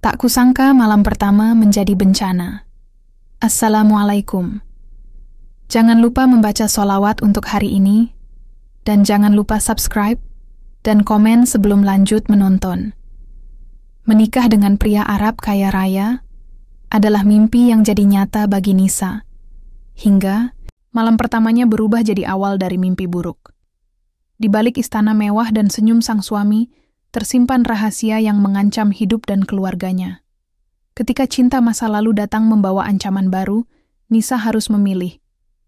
Tak kusangka malam pertama menjadi bencana. Assalamualaikum. Jangan lupa membaca sholawat untuk hari ini, dan jangan lupa subscribe dan komen sebelum lanjut menonton. Menikah dengan pria Arab kaya raya adalah mimpi yang jadi nyata bagi Nisa, hingga malam pertamanya berubah jadi awal dari mimpi buruk. Di balik istana mewah dan senyum sang suami, tersimpan rahasia yang mengancam hidup dan keluarganya. Ketika cinta masa lalu datang membawa ancaman baru, Nisa harus memilih,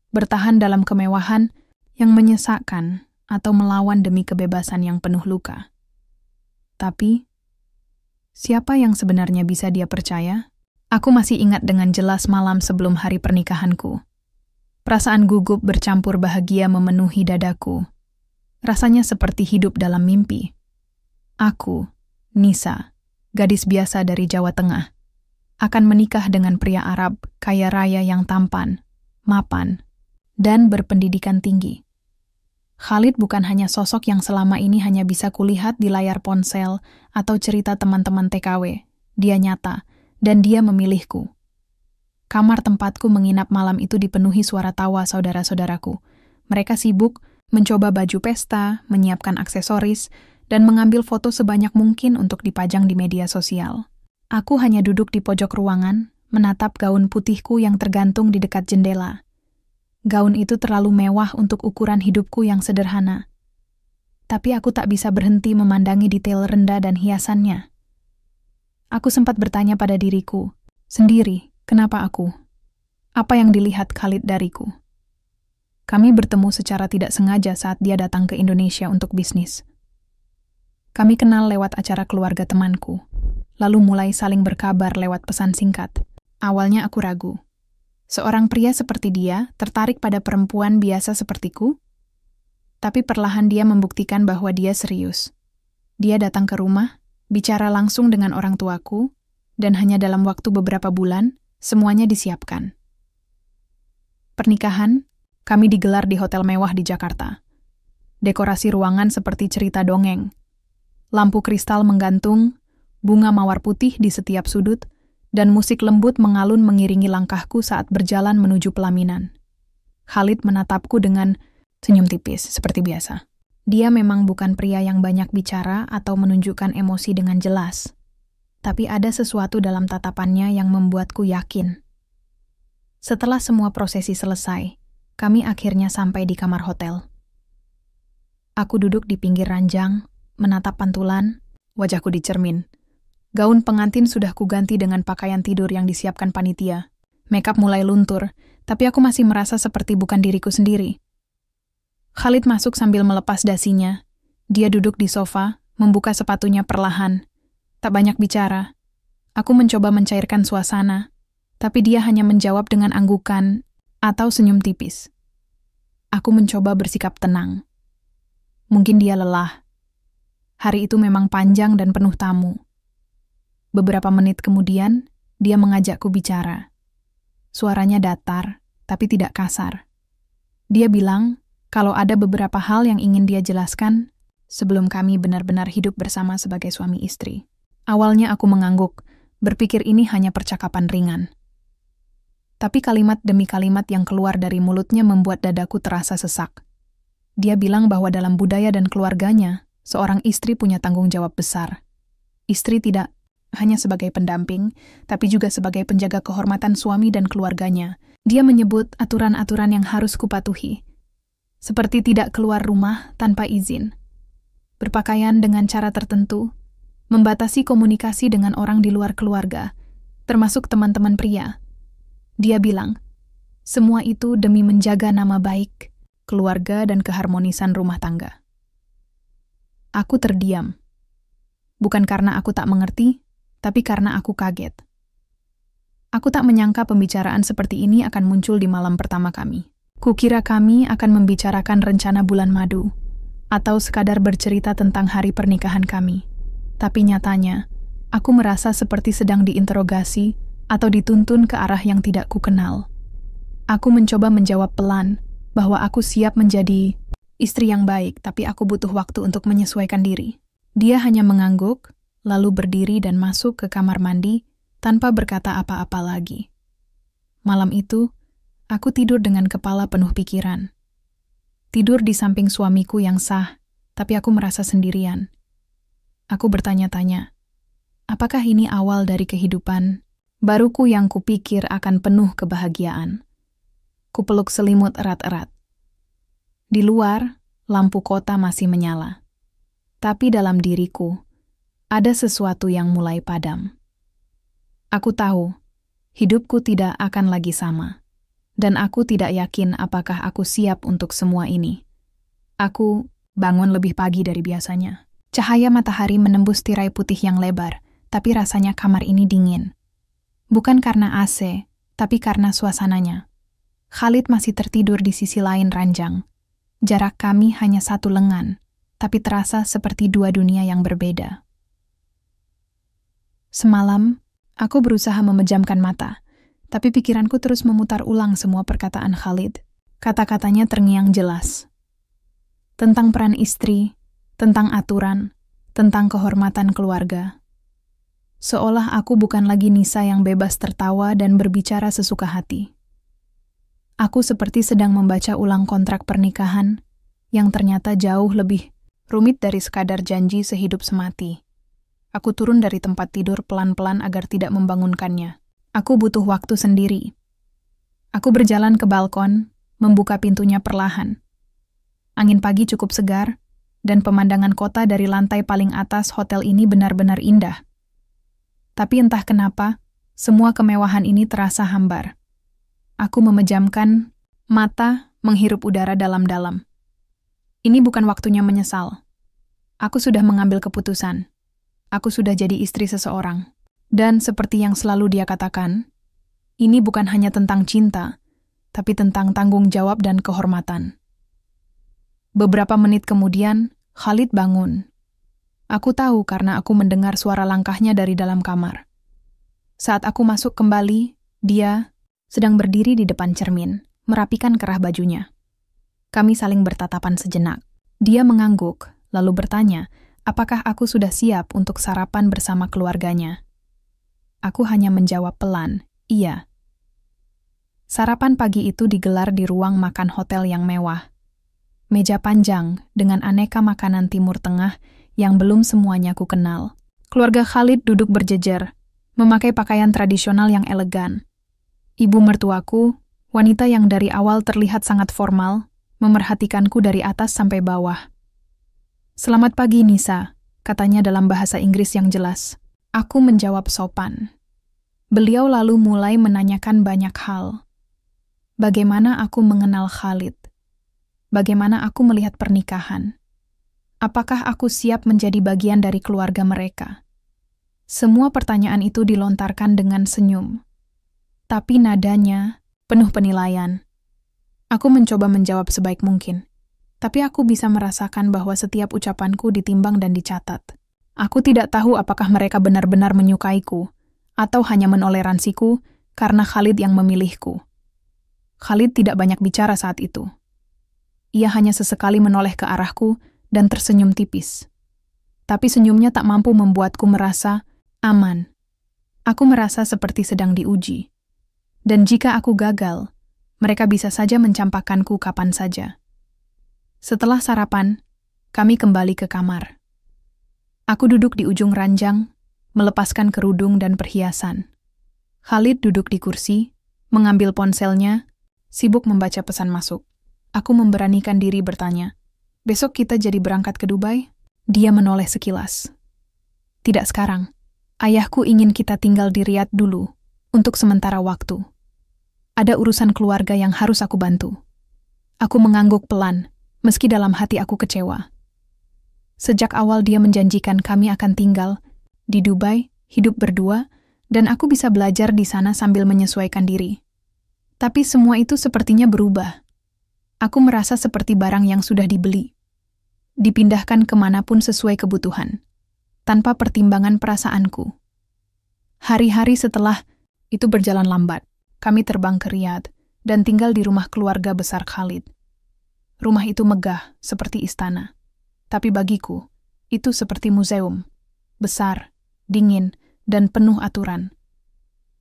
bertahan dalam kemewahan yang menyesakkan atau melawan demi kebebasan yang penuh luka. Tapi, siapa yang sebenarnya bisa dia percaya? Aku masih ingat dengan jelas malam sebelum hari pernikahanku. Perasaan gugup bercampur bahagia memenuhi dadaku. Rasanya seperti hidup dalam mimpi. Aku, Nisa, gadis biasa dari Jawa Tengah, akan menikah dengan pria Arab kaya raya yang tampan, mapan, dan berpendidikan tinggi. Khalid bukan hanya sosok yang selama ini hanya bisa kulihat di layar ponsel atau cerita teman-teman TKW. Dia nyata, dan dia memilihku. Kamar tempatku menginap malam itu dipenuhi suara tawa saudara-saudaraku. Mereka sibuk mencoba baju pesta, menyiapkan aksesoris, dan mengambil foto sebanyak mungkin untuk dipajang di media sosial. Aku hanya duduk di pojok ruangan, menatap gaun putihku yang tergantung di dekat jendela. Gaun itu terlalu mewah untuk ukuran hidupku yang sederhana. Tapi aku tak bisa berhenti memandangi detail rendah dan hiasannya. Aku sempat bertanya pada diriku, sendiri, kenapa aku? Apa yang dilihat Khalid dariku? Kami bertemu secara tidak sengaja saat dia datang ke Indonesia untuk bisnis. Kami kenal lewat acara keluarga temanku, lalu mulai saling berkabar lewat pesan singkat. Awalnya aku ragu. Seorang pria seperti dia tertarik pada perempuan biasa sepertiku? Tapi perlahan dia membuktikan bahwa dia serius. Dia datang ke rumah, bicara langsung dengan orang tuaku, dan hanya dalam waktu beberapa bulan, semuanya disiapkan. Pernikahan, kami digelar di hotel mewah di Jakarta. Dekorasi ruangan seperti cerita dongeng. Lampu kristal menggantung, bunga mawar putih di setiap sudut, dan musik lembut mengalun mengiringi langkahku saat berjalan menuju pelaminan. Khalid menatapku dengan senyum tipis, seperti biasa. Dia memang bukan pria yang banyak bicara atau menunjukkan emosi dengan jelas. Tapi ada sesuatu dalam tatapannya yang membuatku yakin. Setelah semua prosesi selesai, kami akhirnya sampai di kamar hotel. Aku duduk di pinggir ranjang, menatap pantulan, wajahku di cermin. Gaun pengantin sudah kuganti dengan pakaian tidur yang disiapkan panitia. Makeup mulai luntur, tapi aku masih merasa seperti bukan diriku sendiri. Khalid masuk sambil melepas dasinya. Dia duduk di sofa, membuka sepatunya perlahan. Tak banyak bicara. Aku mencoba mencairkan suasana, tapi dia hanya menjawab dengan anggukan atau senyum tipis. Aku mencoba bersikap tenang. Mungkin dia lelah. Hari itu memang panjang dan penuh tamu. Beberapa menit kemudian, dia mengajakku bicara. Suaranya datar, tapi tidak kasar. Dia bilang kalau ada beberapa hal yang ingin dia jelaskan sebelum kami benar-benar hidup bersama sebagai suami istri. Awalnya aku mengangguk, berpikir ini hanya percakapan ringan. Tapi kalimat demi kalimat yang keluar dari mulutnya membuat dadaku terasa sesak. Dia bilang bahwa dalam budaya dan keluarganya, seorang istri punya tanggung jawab besar. Istri tidak hanya sebagai pendamping, tapi juga sebagai penjaga kehormatan suami dan keluarganya. Dia menyebut aturan-aturan yang harus kupatuhi. Seperti tidak keluar rumah tanpa izin, berpakaian dengan cara tertentu, membatasi komunikasi dengan orang di luar keluarga, termasuk teman-teman pria. Dia bilang, semua itu demi menjaga nama baik, keluarga dan keharmonisan rumah tangga. Aku terdiam. Bukan karena aku tak mengerti, tapi karena aku kaget. Aku tak menyangka pembicaraan seperti ini akan muncul di malam pertama kami. Kukira kami akan membicarakan rencana bulan madu, atau sekadar bercerita tentang hari pernikahan kami. Tapi nyatanya, aku merasa seperti sedang diinterogasi atau dituntun ke arah yang tidak kukenal. Aku mencoba menjawab pelan bahwa aku siap menjadi istri yang baik, tapi aku butuh waktu untuk menyesuaikan diri. Dia hanya mengangguk, lalu berdiri dan masuk ke kamar mandi tanpa berkata apa-apa lagi. Malam itu, aku tidur dengan kepala penuh pikiran. Tidur di samping suamiku yang sah, tapi aku merasa sendirian. Aku bertanya-tanya, apakah ini awal dari kehidupan baruku yang kupikir akan penuh kebahagiaan? Kupeluk selimut erat-erat. Di luar, lampu kota masih menyala. Tapi dalam diriku, ada sesuatu yang mulai padam. Aku tahu, hidupku tidak akan lagi sama. Dan aku tidak yakin apakah aku siap untuk semua ini. Aku bangun lebih pagi dari biasanya. Cahaya matahari menembus tirai putih yang lebar, tapi rasanya kamar ini dingin. Bukan karena AC, tapi karena suasananya. Khalid masih tertidur di sisi lain ranjang. Jarak kami hanya 1 lengan, tapi terasa seperti 2 dunia yang berbeda. Semalam, aku berusaha memejamkan mata, tapi pikiranku terus memutar ulang semua perkataan Khalid. Kata-katanya terngiang jelas. Tentang peran istri, tentang aturan, tentang kehormatan keluarga. Seolah aku bukan lagi Nisa yang bebas tertawa dan berbicara sesuka hati. Aku seperti sedang membaca ulang kontrak pernikahan yang ternyata jauh lebih rumit dari sekadar janji sehidup semati. Aku turun dari tempat tidur pelan-pelan agar tidak membangunkannya. Aku butuh waktu sendiri. Aku berjalan ke balkon, membuka pintunya perlahan. Angin pagi cukup segar, dan pemandangan kota dari lantai paling atas hotel ini benar-benar indah. Tapi entah kenapa, semua kemewahan ini terasa hambar. Aku memejamkan mata, menghirup udara dalam-dalam. Ini bukan waktunya menyesal. Aku sudah mengambil keputusan. Aku sudah jadi istri seseorang. Dan seperti yang selalu dia katakan, ini bukan hanya tentang cinta, tapi tentang tanggung jawab dan kehormatan. Beberapa menit kemudian, Khalid bangun. Aku tahu karena aku mendengar suara langkahnya dari dalam kamar. Saat aku masuk kembali, dia sedang berdiri di depan cermin, merapikan kerah bajunya. Kami saling bertatapan sejenak. Dia mengangguk, lalu bertanya, apakah aku sudah siap untuk sarapan bersama keluarganya? Aku hanya menjawab pelan, iya. Sarapan pagi itu digelar di ruang makan hotel yang mewah. Meja panjang dengan aneka makanan Timur Tengah yang belum semuanya ku kenal. Keluarga Khalid duduk berjejer, memakai pakaian tradisional yang elegan. Ibu mertuaku, wanita yang dari awal terlihat sangat formal, memerhatikanku dari atas sampai bawah. "Selamat pagi, Nisa," katanya dalam bahasa Inggris yang jelas. Aku menjawab sopan. Beliau lalu mulai menanyakan banyak hal. Bagaimana aku mengenal Khalid? Bagaimana aku melihat pernikahan? Apakah aku siap menjadi bagian dari keluarga mereka? Semua pertanyaan itu dilontarkan dengan senyum. Tapi nadanya penuh penilaian. Aku mencoba menjawab sebaik mungkin. Tapi aku bisa merasakan bahwa setiap ucapanku ditimbang dan dicatat. Aku tidak tahu apakah mereka benar-benar menyukaiku, atau hanya menoleransiku karena Khalid yang memilihku. Khalid tidak banyak bicara saat itu. Ia hanya sesekali menoleh ke arahku dan tersenyum tipis. Tapi senyumnya tak mampu membuatku merasa aman. Aku merasa seperti sedang diuji. Dan jika aku gagal, mereka bisa saja mencampakkanku kapan saja. Setelah sarapan, kami kembali ke kamar. Aku duduk di ujung ranjang, melepaskan kerudung dan perhiasan. Khalid duduk di kursi, mengambil ponselnya, sibuk membaca pesan masuk. Aku memberanikan diri bertanya, "Besok kita jadi berangkat ke Dubai?" Dia menoleh sekilas. "Tidak sekarang. Ayahku ingin kita tinggal di Riyadh dulu, untuk sementara waktu. Ada urusan keluarga yang harus aku bantu." Aku mengangguk pelan, meski dalam hati aku kecewa. Sejak awal dia menjanjikan kami akan tinggal di Dubai, hidup berdua, dan aku bisa belajar di sana sambil menyesuaikan diri. Tapi semua itu sepertinya berubah. Aku merasa seperti barang yang sudah dibeli. Dipindahkan kemanapun sesuai kebutuhan, tanpa pertimbangan perasaanku. Hari-hari setelah itu berjalan lambat. Kami terbang ke Riyadh dan tinggal di rumah keluarga besar Khalid. Rumah itu megah, seperti istana. Tapi bagiku, itu seperti museum. Besar, dingin, dan penuh aturan.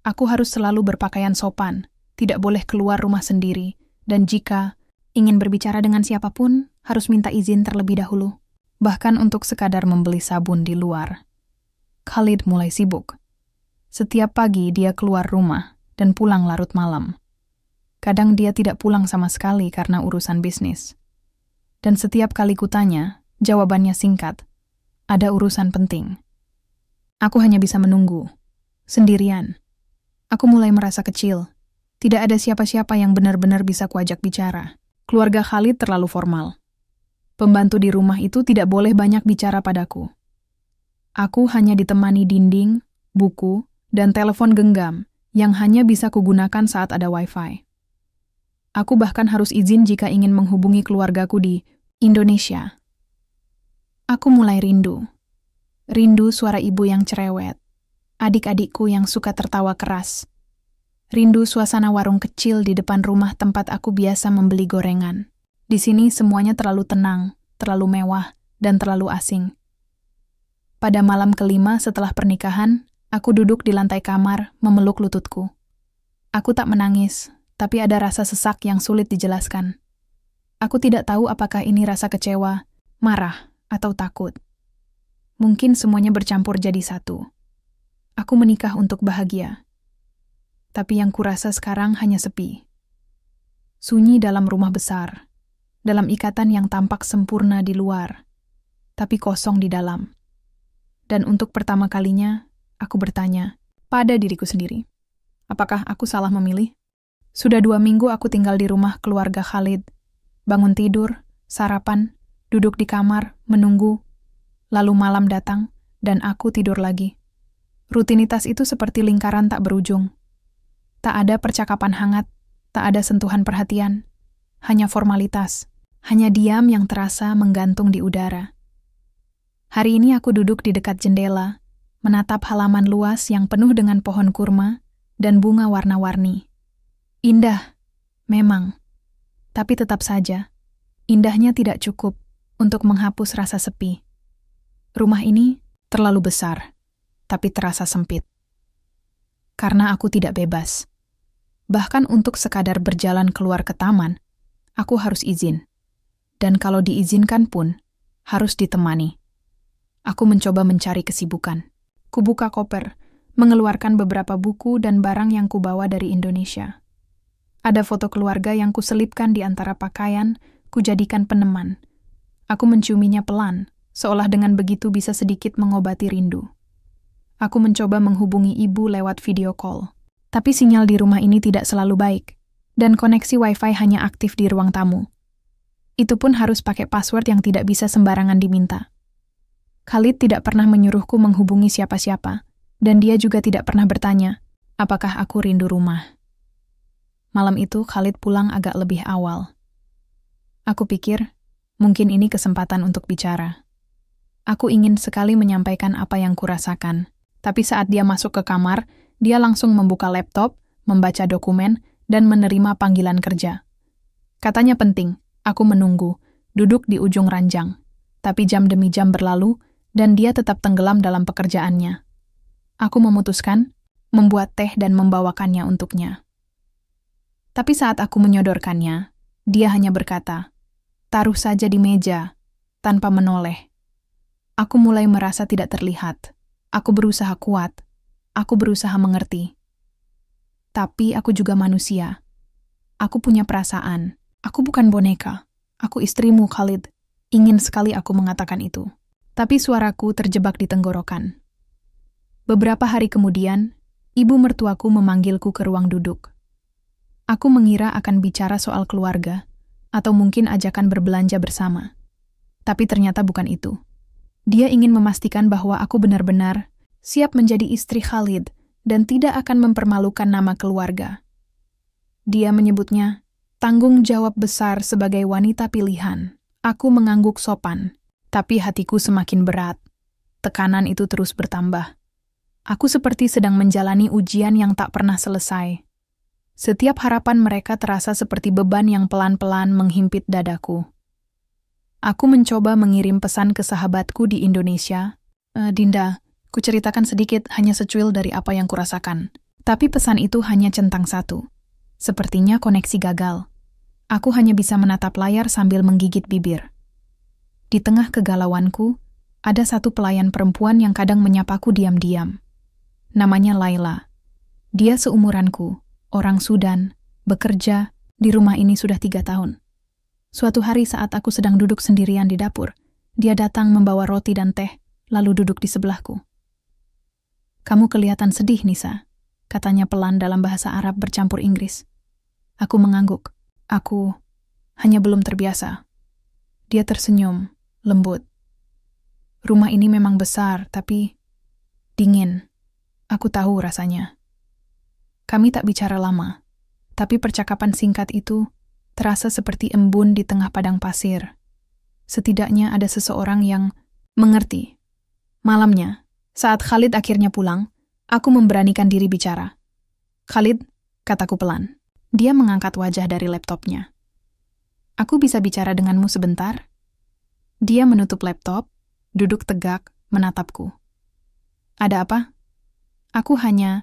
Aku harus selalu berpakaian sopan, tidak boleh keluar rumah sendiri, dan jika ingin berbicara dengan siapapun, harus minta izin terlebih dahulu. Bahkan untuk sekadar membeli sabun di luar. Khalid mulai sibuk. Setiap pagi dia keluar rumah dan pulang larut malam. Kadang dia tidak pulang sama sekali karena urusan bisnis. Dan setiap kali kutanya, jawabannya singkat. Ada urusan penting. Aku hanya bisa menunggu. Sendirian. Aku mulai merasa kecil. Tidak ada siapa-siapa yang benar-benar bisa kuajak bicara. Keluarga Khalid terlalu formal. Pembantu di rumah itu tidak boleh banyak bicara padaku. Aku hanya ditemani dinding, buku, dan telepon genggam yang hanya bisa kugunakan saat ada wifi. Aku bahkan harus izin jika ingin menghubungi keluargaku di Indonesia. Aku mulai rindu. Rindu suara ibu yang cerewet, adik-adikku yang suka tertawa keras. Rindu suasana warung kecil di depan rumah tempat aku biasa membeli gorengan. Di sini semuanya terlalu tenang, terlalu mewah, dan terlalu asing. Pada malam kelima setelah pernikahan, aku duduk di lantai kamar memeluk lututku. Aku tak menangis, tapi ada rasa sesak yang sulit dijelaskan. Aku tidak tahu apakah ini rasa kecewa, marah, atau takut. Mungkin semuanya bercampur jadi satu. Aku menikah untuk bahagia. Tapi yang kurasa sekarang hanya sepi. Sunyi dalam rumah besar, dalam ikatan yang tampak sempurna di luar, tapi kosong di dalam. Dan untuk pertama kalinya, aku bertanya pada diriku sendiri, apakah aku salah memilih? Sudah 2 minggu aku tinggal di rumah keluarga Khalid. Bangun tidur, sarapan, duduk di kamar, menunggu. Lalu malam datang, dan aku tidur lagi. Rutinitas itu seperti lingkaran tak berujung. Tak ada percakapan hangat, tak ada sentuhan perhatian. Hanya formalitas, hanya diam yang terasa menggantung di udara. Hari ini aku duduk di dekat jendela, menatap halaman luas yang penuh dengan pohon kurma dan bunga warna-warni. Indah, memang. Tapi tetap saja, indahnya tidak cukup untuk menghapus rasa sepi. Rumah ini terlalu besar, tapi terasa sempit. Karena aku tidak bebas. Bahkan untuk sekadar berjalan keluar ke taman, aku harus izin. Dan kalau diizinkan pun, harus ditemani. Aku mencoba mencari kesibukan. Kubuka koper, mengeluarkan beberapa buku dan barang yang kubawa dari Indonesia. Ada foto keluarga yang kuselipkan di antara pakaian, kujadikan peneman. Aku menciuminya pelan, seolah dengan begitu bisa sedikit mengobati rindu. Aku mencoba menghubungi ibu lewat video call. Tapi sinyal di rumah ini tidak selalu baik, dan koneksi wifi hanya aktif di ruang tamu. Itu pun harus pakai password yang tidak bisa sembarangan diminta. Khalid tidak pernah menyuruhku menghubungi siapa-siapa, dan dia juga tidak pernah bertanya, apakah aku rindu rumah. Malam itu Khalid pulang agak lebih awal. Aku pikir, mungkin ini kesempatan untuk bicara. Aku ingin sekali menyampaikan apa yang kurasakan, tapi saat dia masuk ke kamar, dia langsung membuka laptop, membaca dokumen, dan menerima panggilan kerja. Katanya penting, aku menunggu, duduk di ujung ranjang. Tapi jam demi jam berlalu, dan dia tetap tenggelam dalam pekerjaannya. Aku memutuskan, membuat teh dan membawakannya untuknya. Tapi saat aku menyodorkannya, dia hanya berkata, taruh saja di meja, tanpa menoleh. Aku mulai merasa tidak terlihat. Aku berusaha kuat. Aku berusaha mengerti. Tapi aku juga manusia. Aku punya perasaan. Aku bukan boneka. Aku istrimu, Khalid. Ingin sekali aku mengatakan itu. Tapi suaraku terjebak di tenggorokan. Beberapa hari kemudian, ibu mertuaku memanggilku ke ruang duduk. Aku mengira akan bicara soal keluarga, atau mungkin ajakan berbelanja bersama. Tapi ternyata bukan itu. Dia ingin memastikan bahwa aku benar-benar siap menjadi istri Khalid dan tidak akan mempermalukan nama keluarga. Dia menyebutnya tanggung jawab besar sebagai wanita pilihan. Aku mengangguk sopan, tapi hatiku semakin berat. Tekanan itu terus bertambah. Aku seperti sedang menjalani ujian yang tak pernah selesai. Setiap harapan mereka terasa seperti beban yang pelan-pelan menghimpit dadaku. Aku mencoba mengirim pesan ke sahabatku di Indonesia. Dinda, Kuceritakan sedikit, hanya secuil dari apa yang kurasakan. Tapi pesan itu hanya centang satu. Sepertinya koneksi gagal. Aku hanya bisa menatap layar sambil menggigit bibir. Di tengah kegalauanku, ada satu pelayan perempuan yang kadang menyapaku diam-diam. Namanya Laila. Dia seumuranku, orang Sudan, bekerja di rumah ini sudah 3 tahun. Suatu hari saat aku sedang duduk sendirian di dapur, dia datang membawa roti dan teh, lalu duduk di sebelahku. "Kamu kelihatan sedih, Nisa," katanya pelan dalam bahasa Arab bercampur Inggris. Aku mengangguk. Aku hanya belum terbiasa. Dia tersenyum, lembut. "Rumah ini memang besar, tapi dingin. Aku tahu rasanya." Kami tak bicara lama, tapi percakapan singkat itu terasa seperti embun di tengah padang pasir. Setidaknya ada seseorang yang mengerti. Malamnya, saat Khalid akhirnya pulang, aku memberanikan diri bicara. "Khalid," kataku pelan. Dia mengangkat wajah dari laptopnya. "Aku bisa bicara denganmu sebentar?" Dia menutup laptop, duduk tegak, menatapku. "Ada apa?" "Aku hanya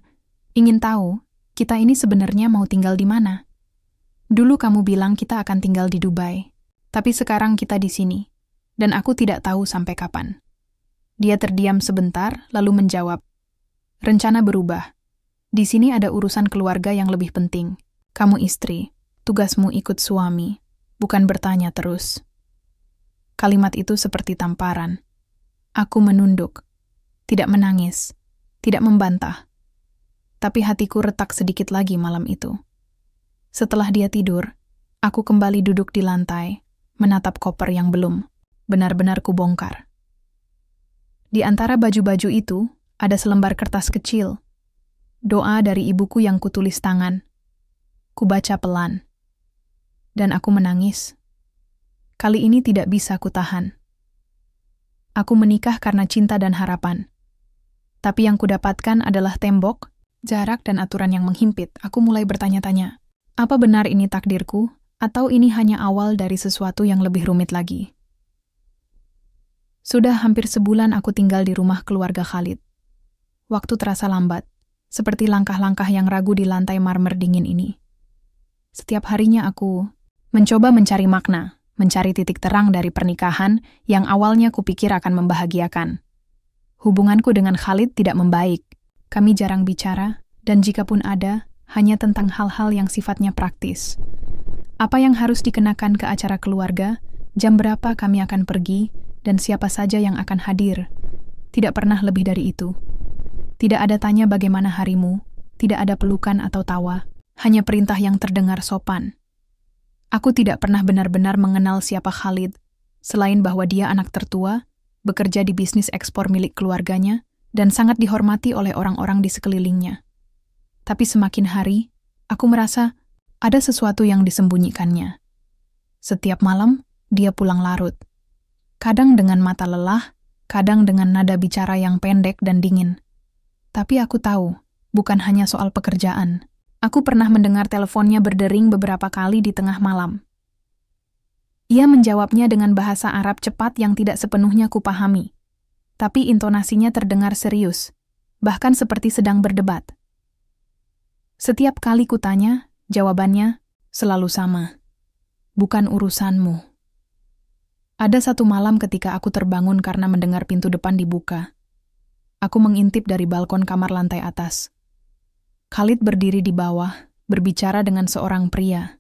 ingin tahu, kita ini sebenarnya mau tinggal di mana? Dulu kamu bilang kita akan tinggal di Dubai, tapi sekarang kita di sini, dan aku tidak tahu sampai kapan." Dia terdiam sebentar, lalu menjawab, "Rencana berubah. Di sini ada urusan keluarga yang lebih penting. Kamu istri, tugasmu ikut suami, bukan bertanya terus." Kalimat itu seperti tamparan. Aku menunduk, tidak menangis, tidak membantah. Tapi hatiku retak sedikit lagi malam itu. Setelah dia tidur, aku kembali duduk di lantai, menatap koper yang belum benar-benar kubongkar. Di antara baju-baju itu, ada selembar kertas kecil. Doa dari ibuku yang kutulis tangan. Kubaca pelan. Dan aku menangis. Kali ini tidak bisa kutahan. Aku menikah karena cinta dan harapan. Tapi yang kudapatkan adalah tembok, jarak dan aturan yang menghimpit. Aku mulai bertanya-tanya, apa benar ini takdirku, atau ini hanya awal dari sesuatu yang lebih rumit lagi? Sudah hampir sebulan aku tinggal di rumah keluarga Khalid. Waktu terasa lambat, seperti langkah-langkah yang ragu di lantai marmer dingin ini. Setiap harinya aku mencoba mencari makna, mencari titik terang dari pernikahan yang awalnya kupikir akan membahagiakan. Hubunganku dengan Khalid tidak membaik. Kami jarang bicara, dan jikapun ada, hanya tentang hal-hal yang sifatnya praktis. Apa yang harus dikenakan ke acara keluarga, jam berapa kami akan pergi, dan siapa saja yang akan hadir. Tidak pernah lebih dari itu. Tidak ada tanya bagaimana harimu, tidak ada pelukan atau tawa, hanya perintah yang terdengar sopan. Aku tidak pernah benar-benar mengenal siapa Khalid, selain bahwa dia anak tertua, bekerja di bisnis ekspor milik keluarganya, dan sangat dihormati oleh orang-orang di sekelilingnya. Tapi semakin hari, aku merasa ada sesuatu yang disembunyikannya. Setiap malam, dia pulang larut. Kadang dengan mata lelah, kadang dengan nada bicara yang pendek dan dingin. Tapi aku tahu, bukan hanya soal pekerjaan. Aku pernah mendengar teleponnya berdering beberapa kali di tengah malam. Ia menjawabnya dengan bahasa Arab cepat yang tidak sepenuhnya kupahami. Tapi intonasinya terdengar serius, bahkan seperti sedang berdebat. Setiap kali kutanya, jawabannya selalu sama. Bukan urusanmu. Ada satu malam ketika aku terbangun karena mendengar pintu depan dibuka. Aku mengintip dari balkon kamar lantai atas. Khalid berdiri di bawah, berbicara dengan seorang pria.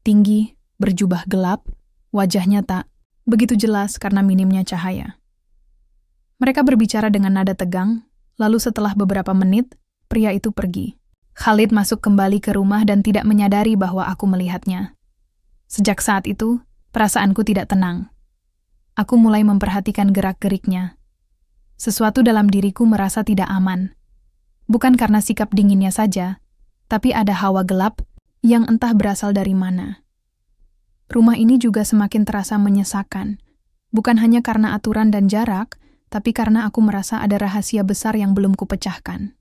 Tinggi, berjubah gelap, wajahnya tak begitu jelas karena minimnya cahaya. Mereka berbicara dengan nada tegang, lalu setelah beberapa menit, pria itu pergi. Khalid masuk kembali ke rumah dan tidak menyadari bahwa aku melihatnya. Sejak saat itu, perasaanku tidak tenang. Aku mulai memperhatikan gerak-geriknya. Sesuatu dalam diriku merasa tidak aman. Bukan karena sikap dinginnya saja, tapi ada hawa gelap yang entah berasal dari mana. Rumah ini juga semakin terasa menyesakan, bukan hanya karena aturan dan jarak, tapi karena aku merasa ada rahasia besar yang belum kupecahkan.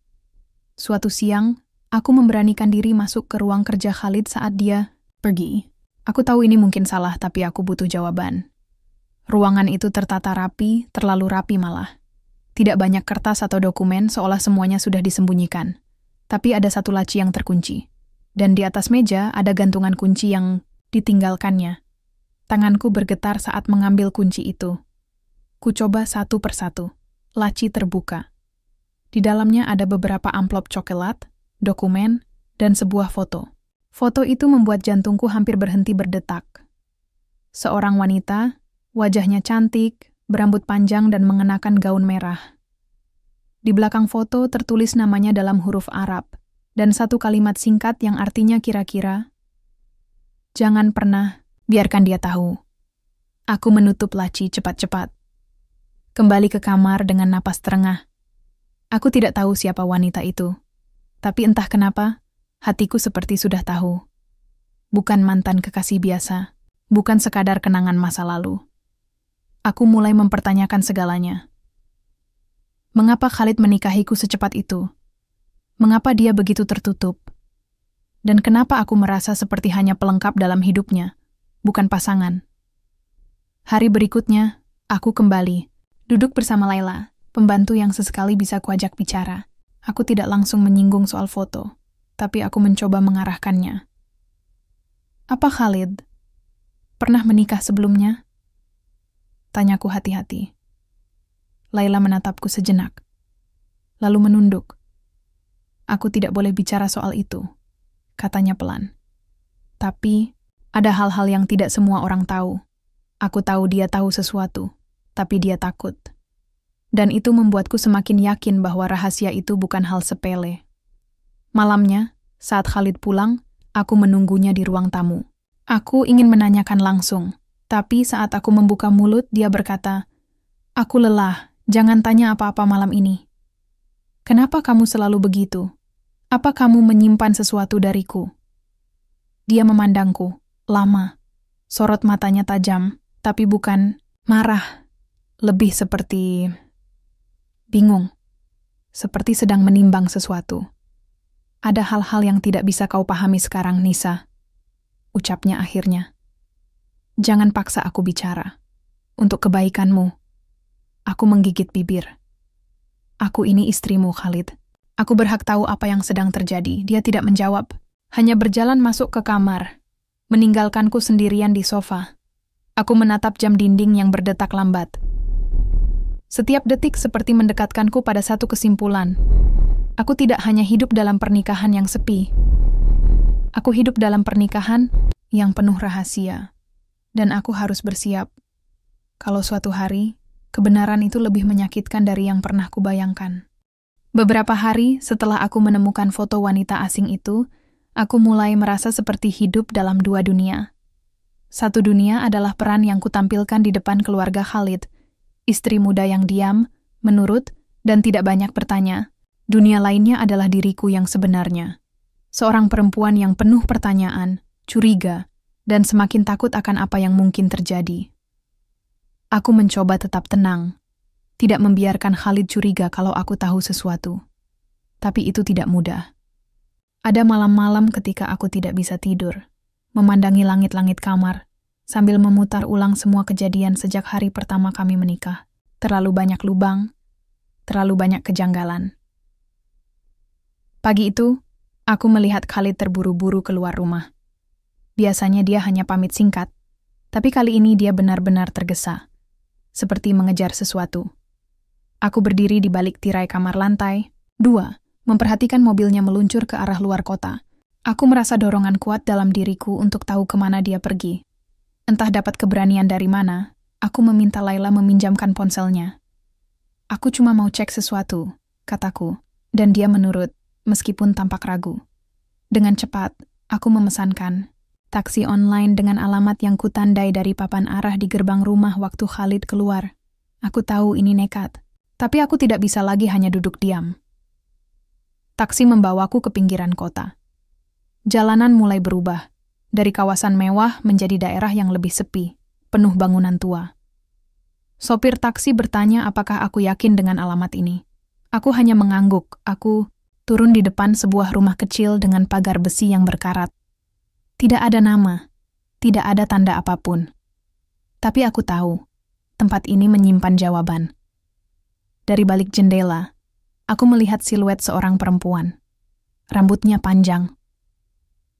Suatu siang, aku memberanikan diri masuk ke ruang kerja Khalid saat dia pergi. Aku tahu ini mungkin salah, tapi aku butuh jawaban. Ruangan itu tertata rapi, terlalu rapi malah. Tidak banyak kertas atau dokumen, seolah semuanya sudah disembunyikan. Tapi ada satu laci yang terkunci. Dan di atas meja ada gantungan kunci yang ditinggalkannya. Tanganku bergetar saat mengambil kunci itu. Ku coba satu persatu. Laci terbuka. Di dalamnya ada beberapa amplop coklat, dokumen, dan sebuah foto. Foto itu membuat jantungku hampir berhenti berdetak. Seorang wanita, wajahnya cantik, berambut panjang dan mengenakan gaun merah. Di belakang foto tertulis namanya dalam huruf Arab, dan satu kalimat singkat yang artinya kira-kira, "Jangan pernah biarkan dia tahu." Aku menutup laci cepat-cepat. Kembali ke kamar dengan napas terengah. Aku tidak tahu siapa wanita itu, tapi entah kenapa, hatiku seperti sudah tahu. Bukan mantan kekasih biasa, bukan sekadar kenangan masa lalu. Aku mulai mempertanyakan segalanya. Mengapa Khalid menikahiku secepat itu? Mengapa dia begitu tertutup? Dan kenapa aku merasa seperti hanya pelengkap dalam hidupnya, bukan pasangan? Hari berikutnya, aku kembali, duduk bersama Laila, pembantu yang sesekali bisa kuajak bicara. Aku tidak langsung menyinggung soal foto, tapi aku mencoba mengarahkannya. "Apa Khalid pernah menikah sebelumnya?" Tanyaku hati-hati. Laila menatapku sejenak, lalu menunduk. "Aku tidak boleh bicara soal itu," katanya pelan. "Tapi, ada hal-hal yang tidak semua orang tahu. Aku tahu dia tahu sesuatu, tapi dia takut. Dan itu membuatku semakin yakin bahwa rahasia itu bukan hal sepele." Malamnya, saat Khalid pulang, aku menunggunya di ruang tamu. Aku ingin menanyakan langsung. Tapi saat aku membuka mulut, dia berkata, "Aku lelah, jangan tanya apa-apa malam ini." "Kenapa kamu selalu begitu? Apa kamu menyimpan sesuatu dariku?" Dia memandangku, lama. Sorot matanya tajam, tapi bukan marah. Lebih seperti bingung. Seperti sedang menimbang sesuatu. "Ada hal-hal yang tidak bisa kau pahami sekarang, Nisa," ucapnya akhirnya. "Jangan paksa aku bicara. Untuk kebaikanmu." Aku menggigit bibir. "Aku ini istrimu, Khalid. Aku berhak tahu apa yang sedang terjadi." Dia tidak menjawab. Hanya berjalan masuk ke kamar, meninggalkanku sendirian di sofa. Aku menatap jam dinding yang berdetak lambat. Setiap detik seperti mendekatkanku pada satu kesimpulan. Aku tidak hanya hidup dalam pernikahan yang sepi. Aku hidup dalam pernikahan yang penuh rahasia. Dan aku harus bersiap. Kalau suatu hari, kebenaran itu lebih menyakitkan dari yang pernah kubayangkan. Beberapa hari setelah aku menemukan foto wanita asing itu, aku mulai merasa seperti hidup dalam dua dunia. Satu dunia adalah peran yang kutampilkan di depan keluarga Khalid, istri muda yang diam, menurut, dan tidak banyak bertanya. Dunia lainnya adalah diriku yang sebenarnya. Seorang perempuan yang penuh pertanyaan, curiga, dan semakin takut akan apa yang mungkin terjadi. Aku mencoba tetap tenang, tidak membiarkan Khalid curiga kalau aku tahu sesuatu. Tapi itu tidak mudah. Ada malam-malam ketika aku tidak bisa tidur, memandangi langit-langit kamar, sambil memutar ulang semua kejadian sejak hari pertama kami menikah. Terlalu banyak lubang, terlalu banyak kejanggalan. Pagi itu, aku melihat Khalid terburu-buru keluar rumah. Biasanya dia hanya pamit singkat, tapi kali ini dia benar-benar tergesa, seperti mengejar sesuatu. Aku berdiri di balik tirai kamar lantai 2, memperhatikan mobilnya meluncur ke arah luar kota. Aku merasa dorongan kuat dalam diriku untuk tahu kemana dia pergi. Entah dapat keberanian dari mana, aku meminta Laila meminjamkan ponselnya. "Aku cuma mau cek sesuatu," kataku, dan dia menurut, meskipun tampak ragu. Dengan cepat, aku memesankan taksi online dengan alamat yang kutandai dari papan arah di gerbang rumah waktu Khalid keluar. Aku tahu ini nekat, tapi aku tidak bisa lagi hanya duduk diam. Taksi membawaku ke pinggiran kota. Jalanan mulai berubah, dari kawasan mewah menjadi daerah yang lebih sepi, penuh bangunan tua. Sopir taksi bertanya apakah aku yakin dengan alamat ini. Aku hanya mengangguk. Aku turun di depan sebuah rumah kecil dengan pagar besi yang berkarat. Tidak ada nama, tidak ada tanda apapun. Tapi aku tahu, tempat ini menyimpan jawaban. Dari balik jendela, aku melihat siluet seorang perempuan. Rambutnya panjang.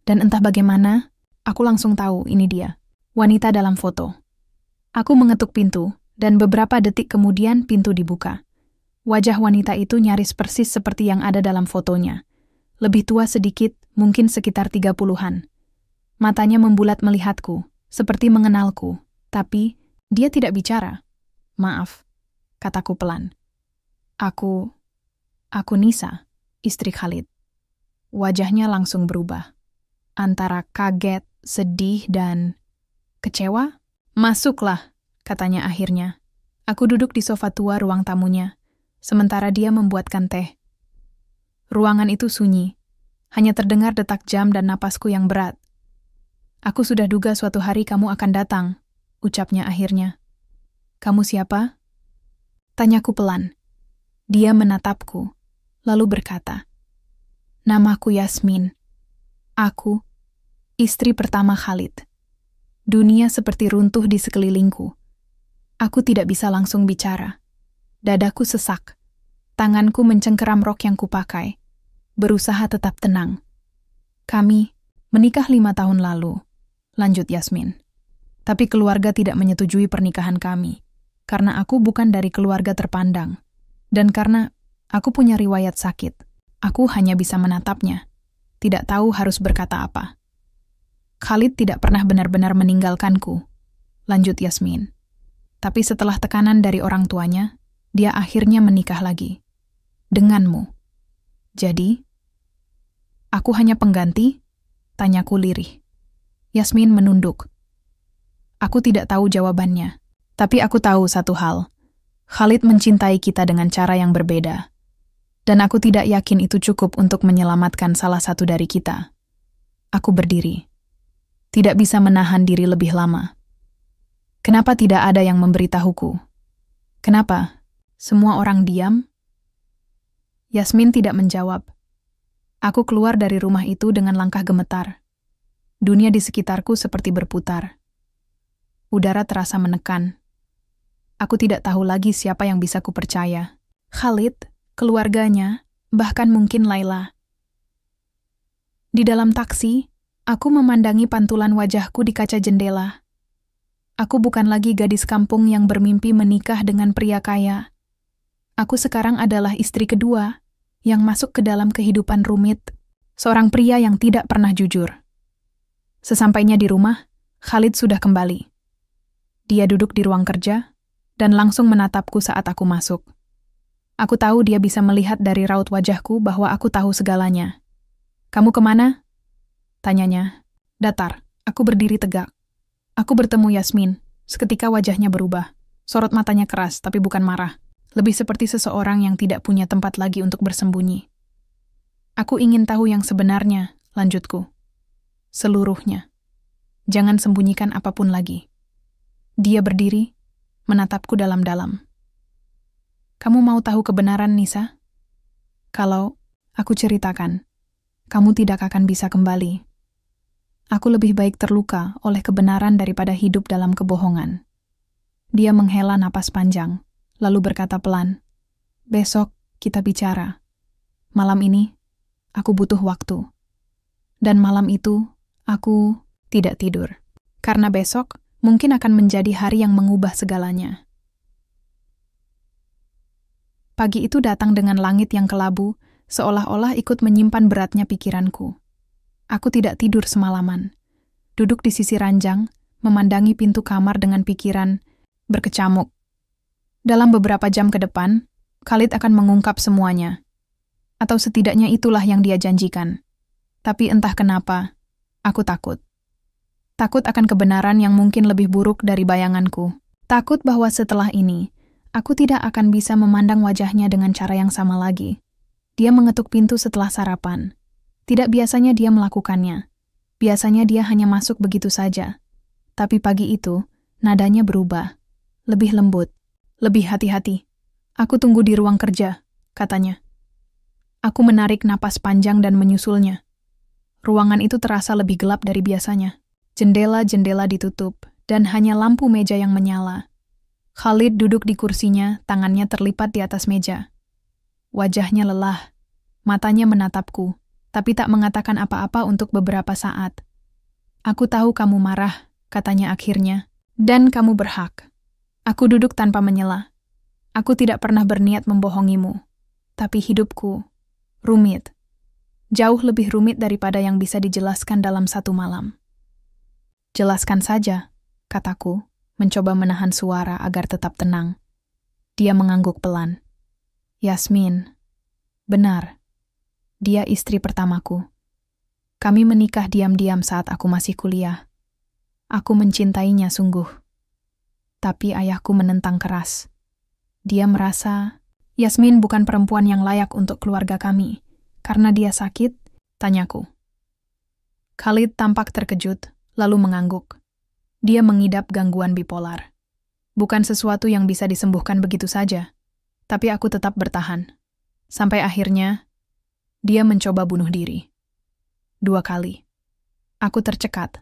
Dan entah bagaimana, aku langsung tahu ini dia, wanita dalam foto. Aku mengetuk pintu, dan beberapa detik kemudian pintu dibuka. Wajah wanita itu nyaris persis seperti yang ada dalam fotonya. Lebih tua sedikit, mungkin sekitar 30-an. Matanya membulat melihatku, seperti mengenalku, tapi dia tidak bicara. "Maaf," kataku pelan. Aku Nisa, istri Khalid." Wajahnya langsung berubah. Antara kaget, sedih, dan kecewa. "Masuklah," katanya akhirnya. Aku duduk di sofa tua ruang tamunya, sementara dia membuatkan teh. Ruangan itu sunyi, hanya terdengar detak jam dan napasku yang berat. "Aku sudah duga suatu hari kamu akan datang," ucapnya akhirnya. "Kamu siapa?" Tanyaku pelan. Dia menatapku, lalu berkata, "Namaku Yasmin. Aku, istri pertama Khalid." Dunia seperti runtuh di sekelilingku. Aku tidak bisa langsung bicara. Dadaku sesak. Tanganku mencengkeram rok yang kupakai. Berusaha tetap tenang. "Kami menikah 5 tahun lalu," lanjut Yasmin. "Tapi keluarga tidak menyetujui pernikahan kami, karena aku bukan dari keluarga terpandang. Dan karena aku punya riwayat sakit, aku hanya bisa menatapnya. Tidak tahu harus berkata apa." "Khalid tidak pernah benar-benar meninggalkanku," lanjut Yasmin. "Tapi setelah tekanan dari orang tuanya, dia akhirnya menikah lagi. Denganmu. Jadi, aku hanya pengganti?" tanyaku lirih. Yasmin menunduk. Aku tidak tahu jawabannya, tapi aku tahu satu hal. Khalid mencintai kita dengan cara yang berbeda. Dan aku tidak yakin itu cukup untuk menyelamatkan salah satu dari kita. Aku berdiri. Tidak bisa menahan diri lebih lama. Kenapa tidak ada yang memberitahuku? Kenapa? Semua orang diam? Yasmin tidak menjawab. Aku keluar dari rumah itu dengan langkah gemetar. Dunia di sekitarku seperti berputar. Udara terasa menekan. Aku tidak tahu lagi siapa yang bisa kupercaya. Khalid, keluarganya, bahkan mungkin Laila. Di dalam taksi, aku memandangi pantulan wajahku di kaca jendela. Aku bukan lagi gadis kampung yang bermimpi menikah dengan pria kaya. Aku sekarang adalah istri kedua yang masuk ke dalam kehidupan rumit, seorang pria yang tidak pernah jujur. Sesampainya di rumah, Khalid sudah kembali. Dia duduk di ruang kerja dan langsung menatapku saat aku masuk. Aku tahu dia bisa melihat dari raut wajahku bahwa aku tahu segalanya. "Kamu kemana?" tanyanya. Datar, aku berdiri tegak. Aku bertemu Yasmin. Seketika wajahnya berubah. Sorot matanya keras, tapi bukan marah. Lebih seperti seseorang yang tidak punya tempat lagi untuk bersembunyi. "Aku ingin tahu yang sebenarnya," lanjutku. "Seluruhnya. Jangan sembunyikan apapun lagi." Dia berdiri, menatapku dalam-dalam. "Kamu mau tahu kebenaran, Nisa? Kalau aku ceritakan, kamu tidak akan bisa kembali. Aku lebih baik terluka oleh kebenaran daripada hidup dalam kebohongan." Dia menghela napas panjang, lalu berkata pelan, "Besok kita bicara. Malam ini, aku butuh waktu. Dan malam itu, aku tidak tidur. Karena besok mungkin akan menjadi hari yang mengubah segalanya." Pagi itu datang dengan langit yang kelabu, seolah-olah ikut menyimpan beratnya pikiranku. Aku tidak tidur semalaman. Duduk di sisi ranjang, memandangi pintu kamar dengan pikiran berkecamuk. Dalam beberapa jam ke depan, Khalid akan mengungkap semuanya. Atau setidaknya itulah yang dia janjikan. Tapi entah kenapa, aku takut. Takut akan kebenaran yang mungkin lebih buruk dari bayanganku. Takut bahwa setelah ini, aku tidak akan bisa memandang wajahnya dengan cara yang sama lagi. Dia mengetuk pintu setelah sarapan. Tidak biasanya dia melakukannya. Biasanya dia hanya masuk begitu saja. Tapi pagi itu, nadanya berubah. Lebih lembut, lebih hati-hati. "Aku tunggu di ruang kerja," katanya. Aku menarik napas panjang dan menyusulnya. Ruangan itu terasa lebih gelap dari biasanya. Jendela-jendela ditutup, dan hanya lampu meja yang menyala. Khalid duduk di kursinya, tangannya terlipat di atas meja. Wajahnya lelah, matanya menatapku, tapi tak mengatakan apa-apa untuk beberapa saat. Aku tahu kamu marah, katanya akhirnya, dan kamu berhak. Aku duduk tanpa menyela. Aku tidak pernah berniat membohongimu, tapi hidupku rumit. Jauh lebih rumit daripada yang bisa dijelaskan dalam satu malam. Jelaskan saja, kataku, mencoba menahan suara agar tetap tenang. Dia mengangguk pelan. Yasmin, benar. Dia istri pertamaku. Kami menikah diam-diam saat aku masih kuliah. Aku mencintainya sungguh. Tapi ayahku menentang keras. Dia merasa Yasmin bukan perempuan yang layak untuk keluarga kami. Karena dia sakit, tanyaku. Khalid tampak terkejut, lalu mengangguk. Dia mengidap gangguan bipolar. Bukan sesuatu yang bisa disembuhkan begitu saja. Tapi aku tetap bertahan. Sampai akhirnya, dia mencoba bunuh diri. 2 kali. Aku tercekat.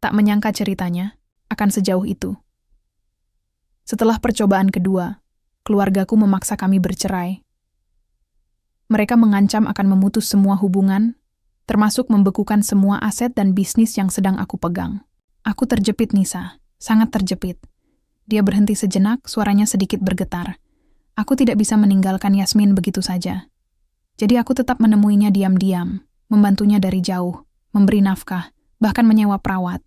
Tak menyangka ceritanya akan sejauh itu. Setelah percobaan kedua, keluargaku memaksa kami bercerai. Mereka mengancam akan memutus semua hubungan, termasuk membekukan semua aset dan bisnis yang sedang aku pegang. Aku terjepit, Nisa. Sangat terjepit. Dia berhenti sejenak, suaranya sedikit bergetar. Aku tidak bisa meninggalkan Yasmin begitu saja. Jadi aku tetap menemuinya diam-diam, membantunya dari jauh, memberi nafkah, bahkan menyewa perawat.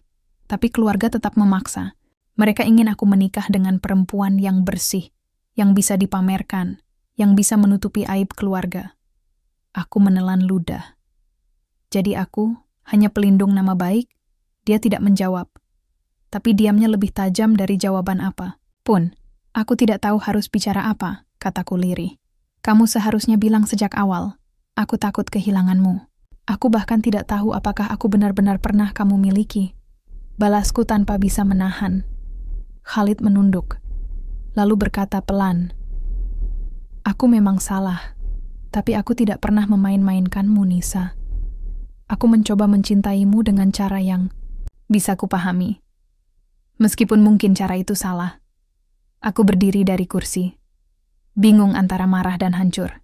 Tapi keluarga tetap memaksa. Mereka ingin aku menikah dengan perempuan yang bersih, yang bisa dipamerkan, yang bisa menutupi aib keluarga. Aku menelan ludah. Jadi aku hanya pelindung nama baik. Dia tidak menjawab. Tapi diamnya lebih tajam dari jawaban apa pun. Aku tidak tahu harus bicara apa, kataku lirih. Kamu seharusnya bilang sejak awal. Aku takut kehilanganmu. Aku bahkan tidak tahu apakah aku benar-benar pernah kamu miliki. Balasku tanpa bisa menahan. Khalid menunduk, lalu berkata pelan. Aku memang salah, tapi aku tidak pernah memain-mainkanmu, Nisa. Aku mencoba mencintaimu dengan cara yang bisa kupahami. Meskipun mungkin cara itu salah. Aku berdiri dari kursi, bingung antara marah dan hancur.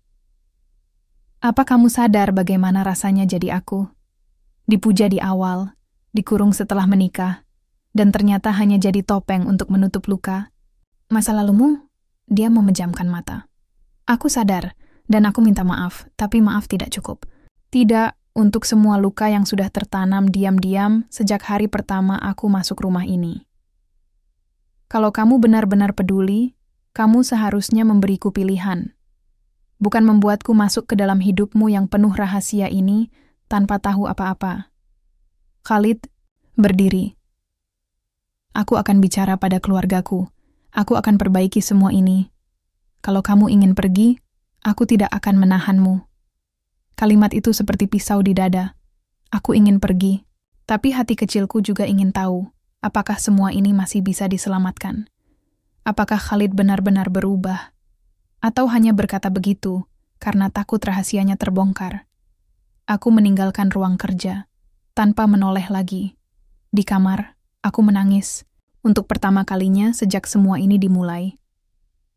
Apa kamu sadar bagaimana rasanya jadi aku? Dipuja di awal, dikurung setelah menikah, dan ternyata hanya jadi topeng untuk menutup luka. Masa lalumu? Dia memejamkan mata. Aku sadar, dan aku minta maaf, tapi maaf tidak cukup. Tidak untuk semua luka yang sudah tertanam diam-diam sejak hari pertama aku masuk rumah ini. Kalau kamu benar-benar peduli, kamu seharusnya memberiku pilihan. Bukan membuatku masuk ke dalam hidupmu yang penuh rahasia ini tanpa tahu apa-apa. Khalid berdiri. Aku akan bicara pada keluargaku. Aku akan perbaiki semua ini. Kalau kamu ingin pergi, aku tidak akan menahanmu. Kalimat itu seperti pisau di dada. Aku ingin pergi, tapi hati kecilku juga ingin tahu apakah semua ini masih bisa diselamatkan. Apakah Khalid benar-benar berubah? Atau hanya berkata begitu karena takut rahasianya terbongkar? Aku meninggalkan ruang kerja, tanpa menoleh lagi. Di kamar, aku menangis. Untuk pertama kalinya sejak semua ini dimulai.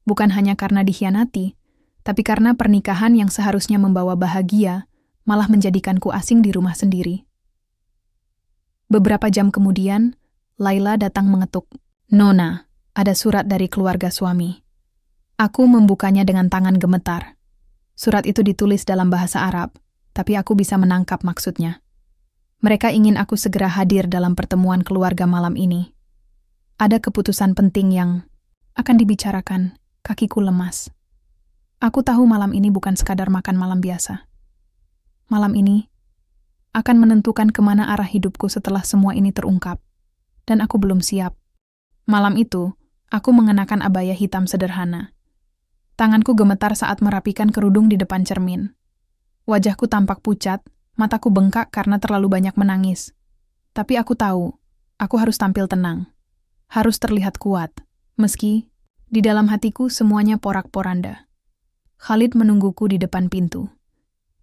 Bukan hanya karena dikhianati, tapi karena pernikahan yang seharusnya membawa bahagia, malah menjadikanku asing di rumah sendiri. Beberapa jam kemudian, Laila datang mengetuk. Nona, ada surat dari keluarga suami. Aku membukanya dengan tangan gemetar. Surat itu ditulis dalam bahasa Arab, tapi aku bisa menangkap maksudnya. Mereka ingin aku segera hadir dalam pertemuan keluarga malam ini. Ada keputusan penting yang akan dibicarakan. Kakiku lemas. Aku tahu malam ini bukan sekadar makan malam biasa. Malam ini akan menentukan kemana arah hidupku setelah semua ini terungkap. Dan aku belum siap. Malam itu, aku mengenakan abaya hitam sederhana. Tanganku gemetar saat merapikan kerudung di depan cermin. Wajahku tampak pucat, mataku bengkak karena terlalu banyak menangis. Tapi aku tahu, aku harus tampil tenang. Harus terlihat kuat, meski di dalam hatiku semuanya porak-poranda. Khalid menungguku di depan pintu.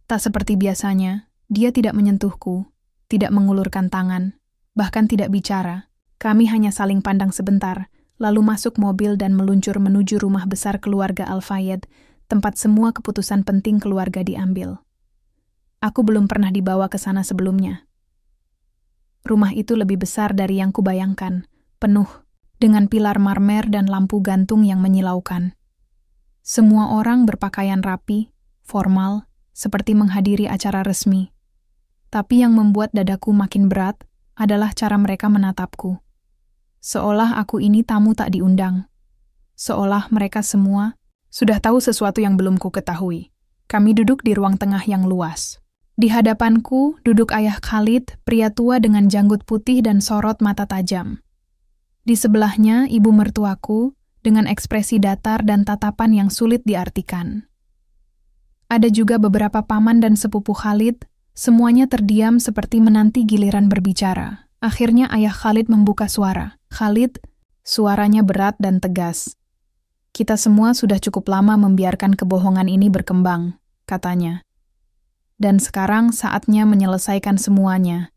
Tak seperti biasanya, dia tidak menyentuhku, tidak mengulurkan tangan, bahkan tidak bicara. Kami hanya saling pandang sebentar, lalu masuk mobil dan meluncur menuju rumah besar keluarga Al-Fayed, tempat semua keputusan penting keluarga diambil. Aku belum pernah dibawa ke sana sebelumnya. Rumah itu lebih besar dari yang kubayangkan, penuh dengan pilar marmer dan lampu gantung yang menyilaukan. Semua orang berpakaian rapi, formal, seperti menghadiri acara resmi. Tapi yang membuat dadaku makin berat adalah cara mereka menatapku. Seolah aku ini tamu tak diundang. Seolah mereka semua sudah tahu sesuatu yang belum ku ketahui. Kami duduk di ruang tengah yang luas. Di hadapanku duduk ayah Khalid, pria tua dengan janggut putih dan sorot mata tajam. Di sebelahnya ibu mertuaku dengan ekspresi datar dan tatapan yang sulit diartikan. Ada juga beberapa paman dan sepupu Khalid, semuanya terdiam seperti menanti giliran berbicara. Akhirnya ayah Khalid membuka suara. Khalid, suaranya berat dan tegas. Kita semua sudah cukup lama membiarkan kebohongan ini berkembang, katanya. Dan sekarang saatnya menyelesaikan semuanya.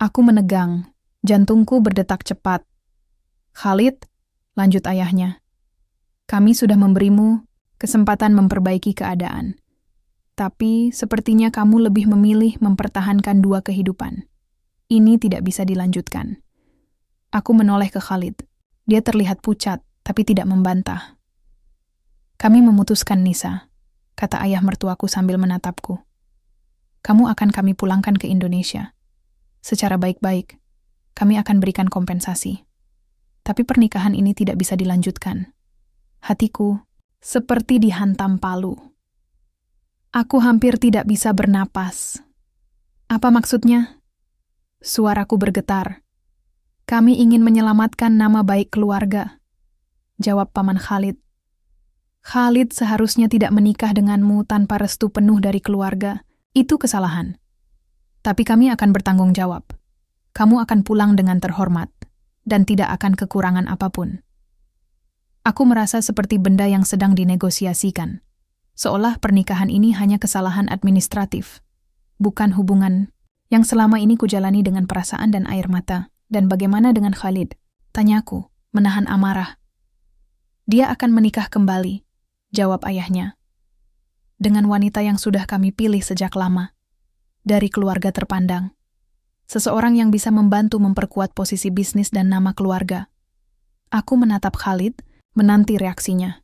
Aku menegang, jantungku berdetak cepat. Khalid, lanjut ayahnya. Kami sudah memberimu kesempatan memperbaiki keadaan. Tapi sepertinya kamu lebih memilih mempertahankan dua kehidupan. Ini tidak bisa dilanjutkan. Aku menoleh ke Khalid. Dia terlihat pucat, tapi tidak membantah. Kami memutuskan, Nisa, kata ayah mertuaku sambil menatapku. Kamu akan kami pulangkan ke Indonesia. Secara baik-baik, kami akan berikan kompensasi. Tapi pernikahan ini tidak bisa dilanjutkan. Hatiku seperti dihantam palu. Aku hampir tidak bisa bernapas. Apa maksudnya? Suaraku bergetar. Kami ingin menyelamatkan nama baik keluarga, jawab paman Khalid. Khalid seharusnya tidak menikah denganmu tanpa restu penuh dari keluarga. Itu kesalahan. Tapi kami akan bertanggung jawab. Kamu akan pulang dengan terhormat dan tidak akan kekurangan apapun. Aku merasa seperti benda yang sedang dinegosiasikan. Seolah pernikahan ini hanya kesalahan administratif, bukan hubungan yang selama ini kujalani dengan perasaan dan air mata. Dan bagaimana dengan Khalid? Tanyaku, menahan amarah. Dia akan menikah kembali, jawab ayahnya. Dengan wanita yang sudah kami pilih sejak lama. Dari keluarga terpandang. Seseorang yang bisa membantu memperkuat posisi bisnis dan nama keluarga. Aku menatap Khalid, menanti reaksinya.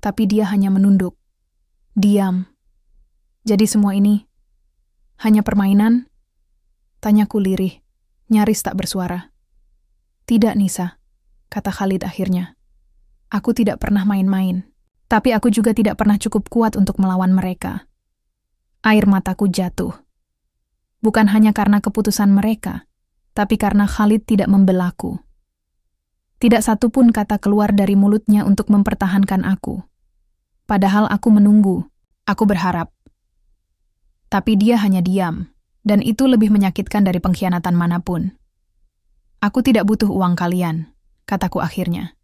Tapi dia hanya menunduk. Diam. Jadi semua ini hanya permainan? Tanyaku lirih, nyaris tak bersuara. Tidak, Nisa, kata Khalid akhirnya. Aku tidak pernah main-main. Tapi aku juga tidak pernah cukup kuat untuk melawan mereka. Air mataku jatuh. Bukan hanya karena keputusan mereka, tapi karena Khalid tidak membelaku. Tidak satu pun kata keluar dari mulutnya untuk mempertahankan aku. Padahal aku menunggu, aku berharap. Tapi dia hanya diam, dan itu lebih menyakitkan dari pengkhianatan manapun. Aku tidak butuh uang kalian, kataku akhirnya.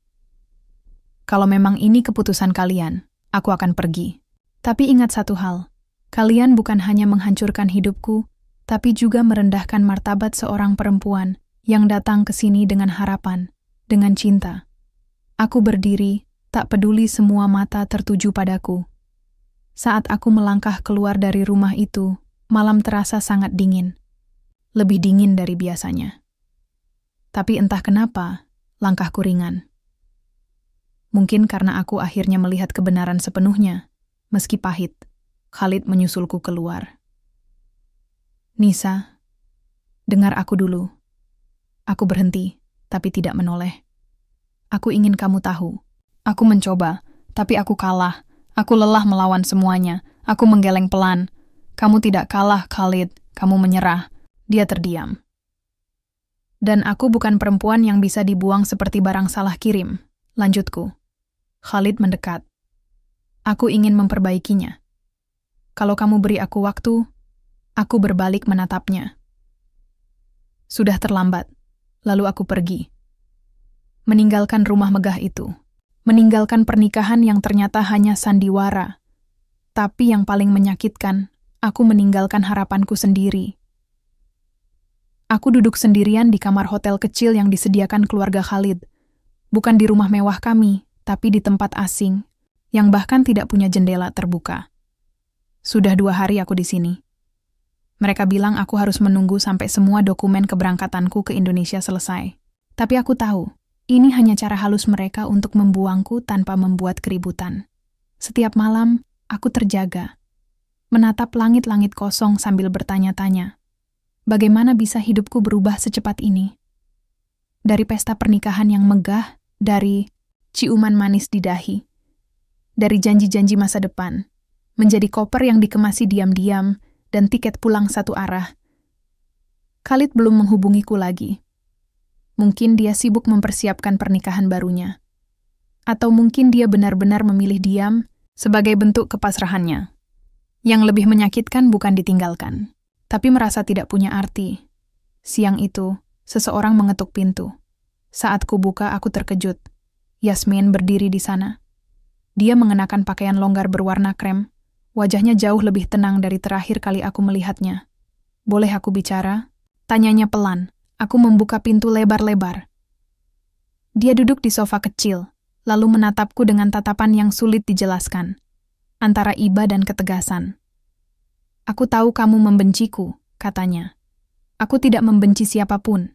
Kalau memang ini keputusan kalian, aku akan pergi. Tapi ingat satu hal, kalian bukan hanya menghancurkan hidupku, tapi juga merendahkan martabat seorang perempuan yang datang ke sini dengan harapan, dengan cinta. Aku berdiri, tak peduli semua mata tertuju padaku. Saat aku melangkah keluar dari rumah itu, malam terasa sangat dingin. Lebih dingin dari biasanya. Tapi entah kenapa, langkahku ringan. Mungkin karena aku akhirnya melihat kebenaran sepenuhnya, meski pahit. Khalid menyusulku keluar. Nisa, dengar aku dulu. Aku berhenti, tapi tidak menoleh. Aku ingin kamu tahu. Aku mencoba, tapi aku kalah. Aku lelah melawan semuanya. Aku menggeleng pelan. Kamu tidak kalah, Khalid. Kamu menyerah. Dia terdiam. Dan aku bukan perempuan yang bisa dibuang seperti barang salah kirim. Lanjutku. Khalid mendekat. Aku ingin memperbaikinya. Kalau kamu beri aku waktu, aku berbalik menatapnya. Sudah terlambat, lalu aku pergi. Meninggalkan rumah megah itu. Meninggalkan pernikahan yang ternyata hanya sandiwara. Tapi yang paling menyakitkan, aku meninggalkan harapanku sendiri. Aku duduk sendirian di kamar hotel kecil yang disediakan keluarga Khalid. Bukan di rumah mewah kami, tapi di tempat asing, yang bahkan tidak punya jendela terbuka. Sudah 2 hari aku di sini. Mereka bilang aku harus menunggu sampai semua dokumen keberangkatanku ke Indonesia selesai. Tapi aku tahu, ini hanya cara halus mereka untuk membuangku tanpa membuat keributan. Setiap malam, aku terjaga, menatap langit-langit kosong sambil bertanya-tanya, bagaimana bisa hidupku berubah secepat ini? Dari pesta pernikahan yang megah, dari ciuman manis di dahi, dari janji-janji masa depan, menjadi koper yang dikemasi diam-diam dan tiket pulang satu arah. Khalid belum menghubungiku lagi. Mungkin dia sibuk mempersiapkan pernikahan barunya. Atau mungkin dia benar-benar memilih diam sebagai bentuk kepasrahannya. Yang lebih menyakitkan bukan ditinggalkan, tapi merasa tidak punya arti. Siang itu, seseorang mengetuk pintu. Saat kubuka, aku terkejut. Yasmin berdiri di sana. Dia mengenakan pakaian longgar berwarna krem. Wajahnya jauh lebih tenang dari terakhir kali aku melihatnya. "Boleh aku bicara?" Tanyanya pelan. Aku membuka pintu lebar-lebar. Dia duduk di sofa kecil, lalu menatapku dengan tatapan yang sulit dijelaskan, antara iba dan ketegasan. "Aku tahu kamu membenciku," katanya. "Aku tidak membenci siapapun.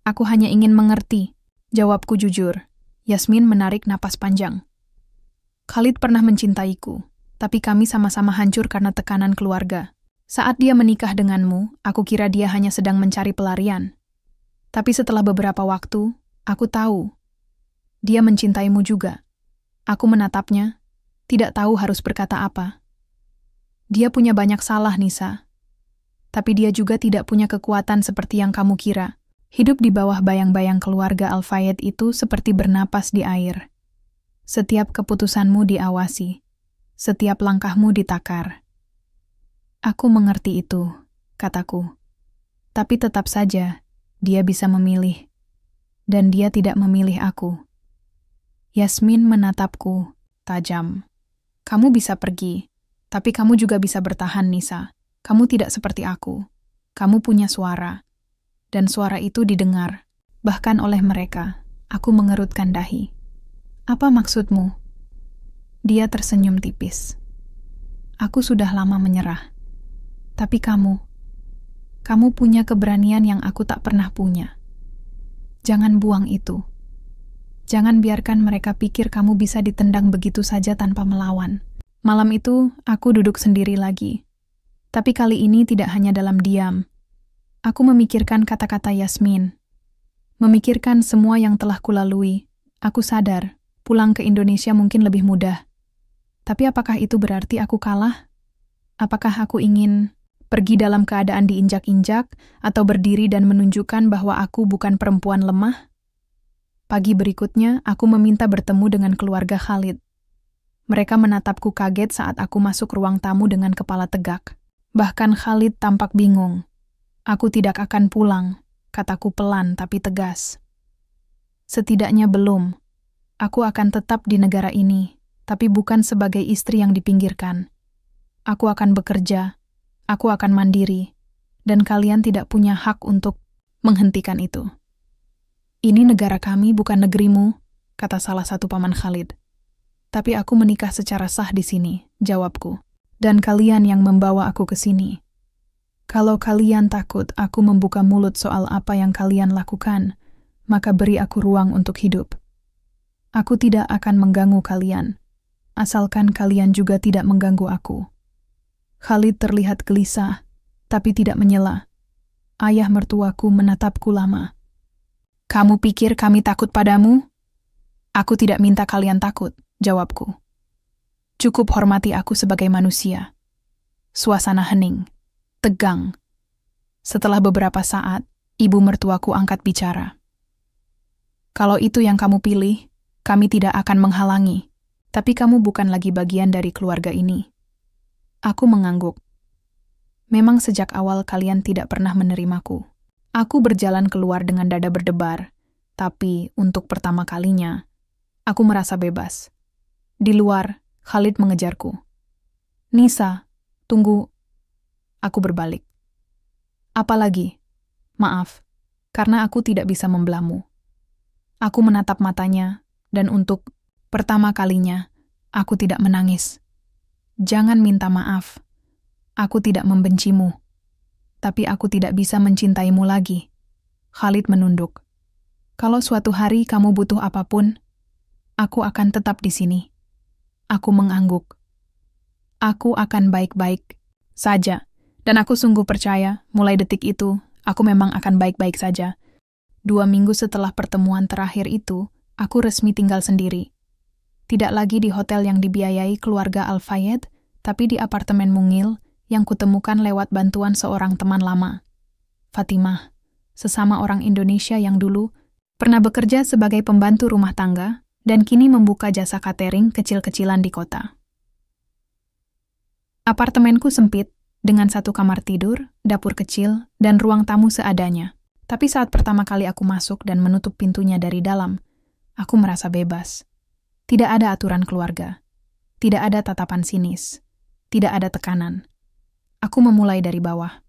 Aku hanya ingin mengerti," jawabku jujur. Yasmin menarik napas panjang. "Khalid pernah mencintaiku, tapi kami sama-sama hancur karena tekanan keluarga. Saat dia menikah denganmu, aku kira dia hanya sedang mencari pelarian. Tapi setelah beberapa waktu, aku tahu. Dia mencintaimu juga." Aku menatapnya, tidak tahu harus berkata apa. "Dia punya banyak salah, Nisa. Tapi dia juga tidak punya kekuatan seperti yang kamu kira. Hidup di bawah bayang-bayang keluarga Al-Fayed itu seperti bernapas di air. Setiap keputusanmu diawasi. Setiap langkahmu ditakar." "Aku mengerti itu," kataku. "Tapi tetap saja, dia bisa memilih. Dan dia tidak memilih aku." Yasmin menatapku tajam. "Kamu bisa pergi, tapi kamu juga bisa bertahan, Nisa. Kamu tidak seperti aku. Kamu punya suara. Dan suara itu didengar, bahkan oleh mereka." Aku mengerutkan dahi. "Apa maksudmu?" Dia tersenyum tipis. "Aku sudah lama menyerah. Tapi kamu punya keberanian yang aku tak pernah punya. Jangan buang itu. Jangan biarkan mereka pikir kamu bisa ditendang begitu saja tanpa melawan." Malam itu, aku duduk sendiri lagi. Tapi kali ini tidak hanya dalam diam. Aku memikirkan kata-kata Yasmin. Memikirkan semua yang telah kulalui. Aku sadar, pulang ke Indonesia mungkin lebih mudah. Tapi apakah itu berarti aku kalah? Apakah aku ingin pergi dalam keadaan diinjak-injak, atau berdiri dan menunjukkan bahwa aku bukan perempuan lemah? Pagi berikutnya, aku meminta bertemu dengan keluarga Khalid. Mereka menatapku kaget saat aku masuk ruang tamu dengan kepala tegak. Bahkan Khalid tampak bingung. "Aku tidak akan pulang," kataku pelan tapi tegas. "Setidaknya belum. Aku akan tetap di negara ini, tapi bukan sebagai istri yang dipinggirkan. Aku akan bekerja. Aku akan mandiri, dan kalian tidak punya hak untuk menghentikan itu." "Ini negara kami, bukan negerimu," kata salah satu paman Khalid. "Tapi aku menikah secara sah di sini," jawabku. "Dan kalian yang membawa aku ke sini. Kalau kalian takut aku membuka mulut soal apa yang kalian lakukan, maka beri aku ruang untuk hidup. Aku tidak akan mengganggu kalian, asalkan kalian juga tidak mengganggu aku." Khalid terlihat gelisah, tapi tidak menyela. Ayah mertuaku menatapku lama. "Kamu pikir kami takut padamu?" "Aku tidak minta kalian takut," jawabku. "Cukup hormati aku sebagai manusia." Suasana hening, tegang. Setelah beberapa saat, ibu mertuaku angkat bicara. "Kalau itu yang kamu pilih, kami tidak akan menghalangi. Tapi kamu bukan lagi bagian dari keluarga ini." Aku mengangguk. Memang sejak awal kalian tidak pernah menerimaku. Aku berjalan keluar dengan dada berdebar, tapi untuk pertama kalinya, aku merasa bebas. Di luar, Khalid mengejarku. "Nisa, tunggu." Aku berbalik. "Apa lagi?" "Maaf, karena aku tidak bisa membelamu." Aku menatap matanya, dan untuk pertama kalinya, aku tidak menangis. Jangan minta maaf. Aku tidak membencimu. Tapi aku tidak bisa mencintaimu lagi. Khalid menunduk. Kalau suatu hari kamu butuh apapun, aku akan tetap di sini. Aku mengangguk. Aku akan baik-baik saja. Dan aku sungguh percaya, mulai detik itu, aku memang akan baik-baik saja. 2 minggu setelah pertemuan terakhir itu, aku resmi tinggal sendiri. Tidak lagi di hotel yang dibiayai keluarga Al-Fayed, tapi di apartemen mungil yang kutemukan lewat bantuan seorang teman lama. Fatimah, sesama orang Indonesia yang dulu pernah bekerja sebagai pembantu rumah tangga dan kini membuka jasa catering kecil-kecilan di kota. Apartemenku sempit, dengan 1 kamar tidur, dapur kecil, dan ruang tamu seadanya. Tapi saat pertama kali aku masuk dan menutup pintunya dari dalam, aku merasa bebas. Tidak ada aturan keluarga. Tidak ada tatapan sinis. Tidak ada tekanan. Aku memulai dari bawah.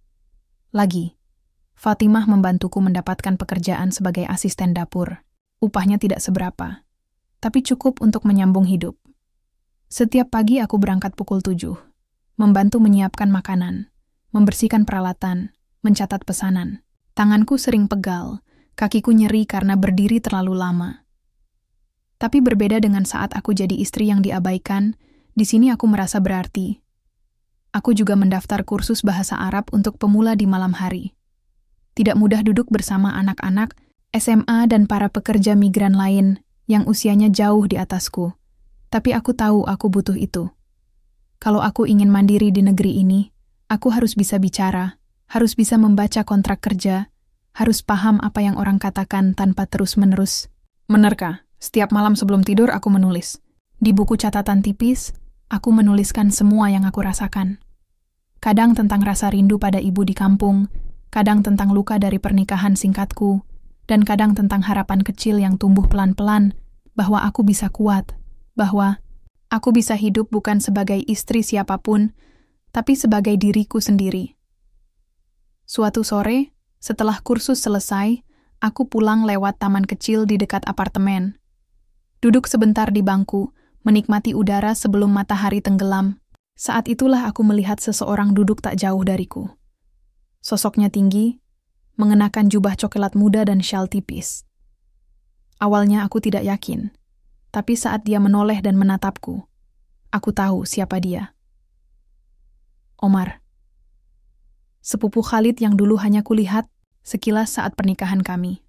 Lagi, Fatimah membantuku mendapatkan pekerjaan sebagai asisten dapur. Upahnya tidak seberapa, tapi cukup untuk menyambung hidup. Setiap pagi aku berangkat pukul 7, membantu menyiapkan makanan, membersihkan peralatan, mencatat pesanan. Tanganku sering pegal, kakiku nyeri karena berdiri terlalu lama. Tapi berbeda dengan saat aku jadi istri yang diabaikan, di sini aku merasa berarti. Aku juga mendaftar kursus bahasa Arab untuk pemula di malam hari. Tidak mudah duduk bersama anak-anak, SMA dan para pekerja migran lain yang usianya jauh di atasku. Tapi aku tahu aku butuh itu. Kalau aku ingin mandiri di negeri ini, aku harus bisa bicara, harus bisa membaca kontrak kerja, harus paham apa yang orang katakan tanpa terus-menerus menerka. Setiap malam sebelum tidur aku menulis. Di buku catatan tipis, aku menuliskan semua yang aku rasakan. Kadang tentang rasa rindu pada ibu di kampung, kadang tentang luka dari pernikahan singkatku, dan kadang tentang harapan kecil yang tumbuh pelan-pelan bahwa aku bisa kuat, bahwa aku bisa hidup bukan sebagai istri siapapun, tapi sebagai diriku sendiri. Suatu sore, setelah kursus selesai, aku pulang lewat taman kecil di dekat apartemen. Duduk sebentar di bangku, menikmati udara sebelum matahari tenggelam. Saat itulah aku melihat seseorang duduk tak jauh dariku. Sosoknya tinggi, mengenakan jubah coklat muda dan syal tipis. Awalnya aku tidak yakin, tapi saat dia menoleh dan menatapku, aku tahu siapa dia. Omar. Sepupu Khalid yang dulu hanya kulihat sekilas saat pernikahan kami.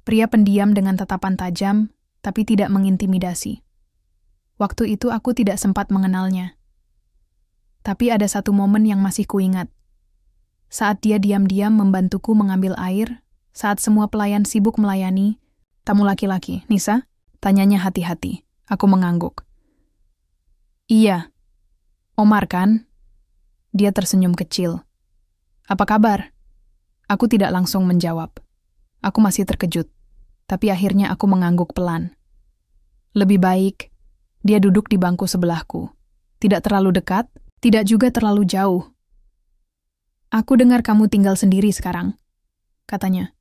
Pria pendiam dengan tatapan tajam, tapi tidak mengintimidasi. Waktu itu aku tidak sempat mengenalnya. Tapi ada satu momen yang masih kuingat. Saat dia diam-diam membantuku mengambil air, saat semua pelayan sibuk melayani, tamu laki-laki, Nisa? Tanyanya hati-hati. Aku mengangguk. Iya. Omar kan? Dia tersenyum kecil. Apa kabar? Aku tidak langsung menjawab. Aku masih terkejut. Tapi akhirnya aku mengangguk pelan. Lebih baik, dia duduk di bangku sebelahku. Tidak terlalu dekat, tidak juga terlalu jauh. Aku dengar kamu tinggal sendiri sekarang, katanya.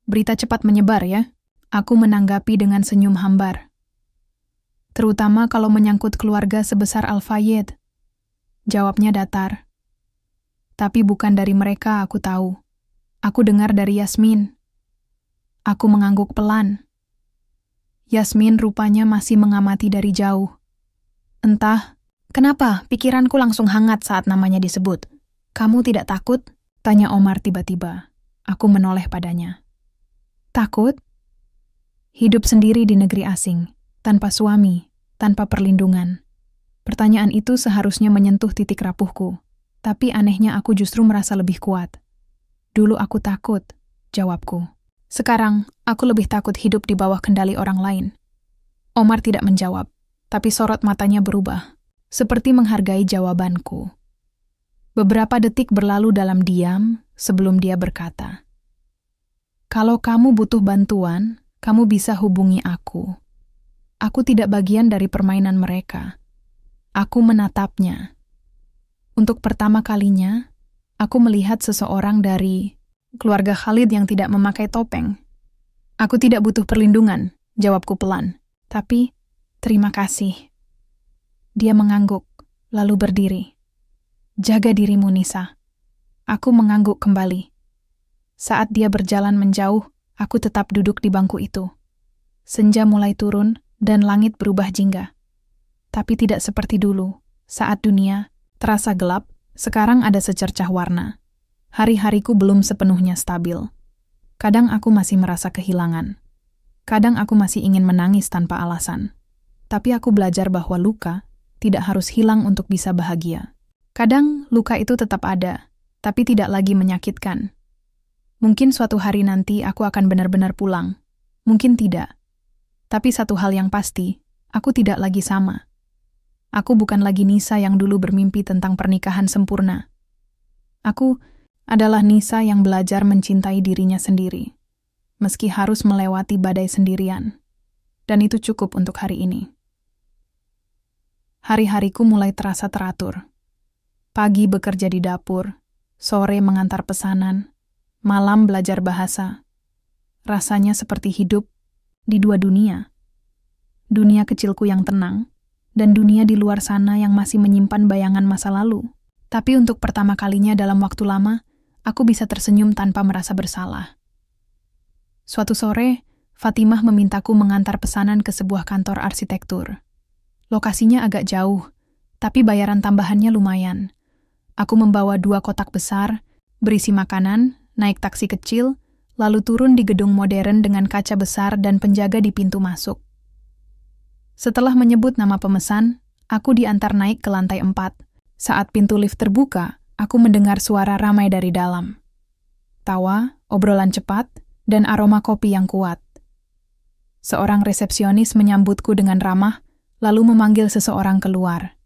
Berita cepat menyebar ya. Aku menanggapi dengan senyum hambar. Terutama kalau menyangkut keluarga sebesar Al-Fayed. Jawabnya datar. Tapi bukan dari mereka aku tahu. Aku dengar dari Yasmin. Aku mengangguk pelan. Yasmin rupanya masih mengamati dari jauh. Entah, kenapa pikiranku langsung hangat saat namanya disebut. Kamu tidak takut? Tanya Omar tiba-tiba. Aku menoleh padanya. Takut? Hidup sendiri di negeri asing, tanpa suami, tanpa perlindungan. Pertanyaan itu seharusnya menyentuh titik rapuhku. Tapi anehnya aku justru merasa lebih kuat. Dulu aku takut, jawabku. Sekarang, aku lebih takut hidup di bawah kendali orang lain. Omar tidak menjawab, tapi sorot matanya berubah, seperti menghargai jawabanku. Beberapa detik berlalu dalam diam sebelum dia berkata, "Kalau kamu butuh bantuan, kamu bisa hubungi aku. Aku tidak bagian dari permainan mereka. Aku menatapnya. Untuk pertama kalinya, aku melihat seseorang dari keluarga Khalid yang tidak memakai topeng. Aku tidak butuh perlindungan, jawabku pelan. Tapi, terima kasih. Dia mengangguk, lalu berdiri. Jaga dirimu, Nisa. Aku mengangguk kembali. Saat dia berjalan menjauh, aku tetap duduk di bangku itu. Senja mulai turun dan langit berubah jingga. Tapi tidak seperti dulu, saat dunia terasa gelap, sekarang ada secercah warna. Hari-hariku belum sepenuhnya stabil. Kadang aku masih merasa kehilangan. Kadang aku masih ingin menangis tanpa alasan. Tapi aku belajar bahwa luka tidak harus hilang untuk bisa bahagia. Kadang luka itu tetap ada, tapi tidak lagi menyakitkan. Mungkin suatu hari nanti aku akan benar-benar pulang. Mungkin tidak. Tapi satu hal yang pasti, aku tidak lagi sama. Aku bukan lagi Nisa yang dulu bermimpi tentang pernikahan sempurna. Aku adalah Nisa yang belajar mencintai dirinya sendiri, meski harus melewati badai sendirian. Dan itu cukup untuk hari ini. Hari-hariku mulai terasa teratur. Pagi bekerja di dapur, sore mengantar pesanan, malam belajar bahasa. Rasanya seperti hidup di dua dunia. Dunia kecilku yang tenang, dan dunia di luar sana yang masih menyimpan bayangan masa lalu. Tapi untuk pertama kalinya dalam waktu lama, aku bisa tersenyum tanpa merasa bersalah. Suatu sore, Fatimah memintaku mengantar pesanan ke sebuah kantor arsitektur. Lokasinya agak jauh, tapi bayaran tambahannya lumayan. Aku membawa 2 kotak besar, berisi makanan, naik taksi kecil, lalu turun di gedung modern dengan kaca besar dan penjaga di pintu masuk. Setelah menyebut nama pemesan, aku diantar naik ke lantai 4. Saat pintu lift terbuka, aku mendengar suara ramai dari dalam. Tawa, obrolan cepat, dan aroma kopi yang kuat. Seorang resepsionis menyambutku dengan ramah, lalu memanggil seseorang keluar.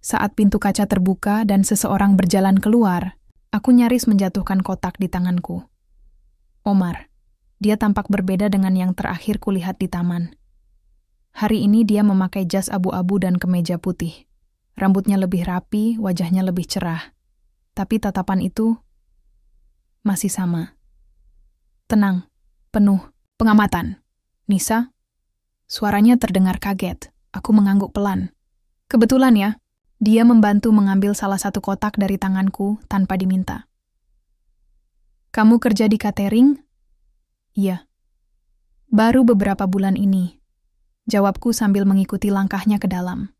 Saat pintu kaca terbuka dan seseorang berjalan keluar, aku nyaris menjatuhkan kotak di tanganku. Omar. Dia tampak berbeda dengan yang terakhir kulihat di taman. Hari ini dia memakai jas abu-abu dan kemeja putih. Rambutnya lebih rapi, wajahnya lebih cerah. Tapi tatapan itu masih sama. Tenang, penuh, pengamatan. Nisa? Suaranya terdengar kaget. Aku mengangguk pelan. Kebetulan ya, dia membantu mengambil salah satu kotak dari tanganku tanpa diminta. Kamu kerja di catering? Iya. Baru beberapa bulan ini. Jawabku sambil mengikuti langkahnya ke dalam.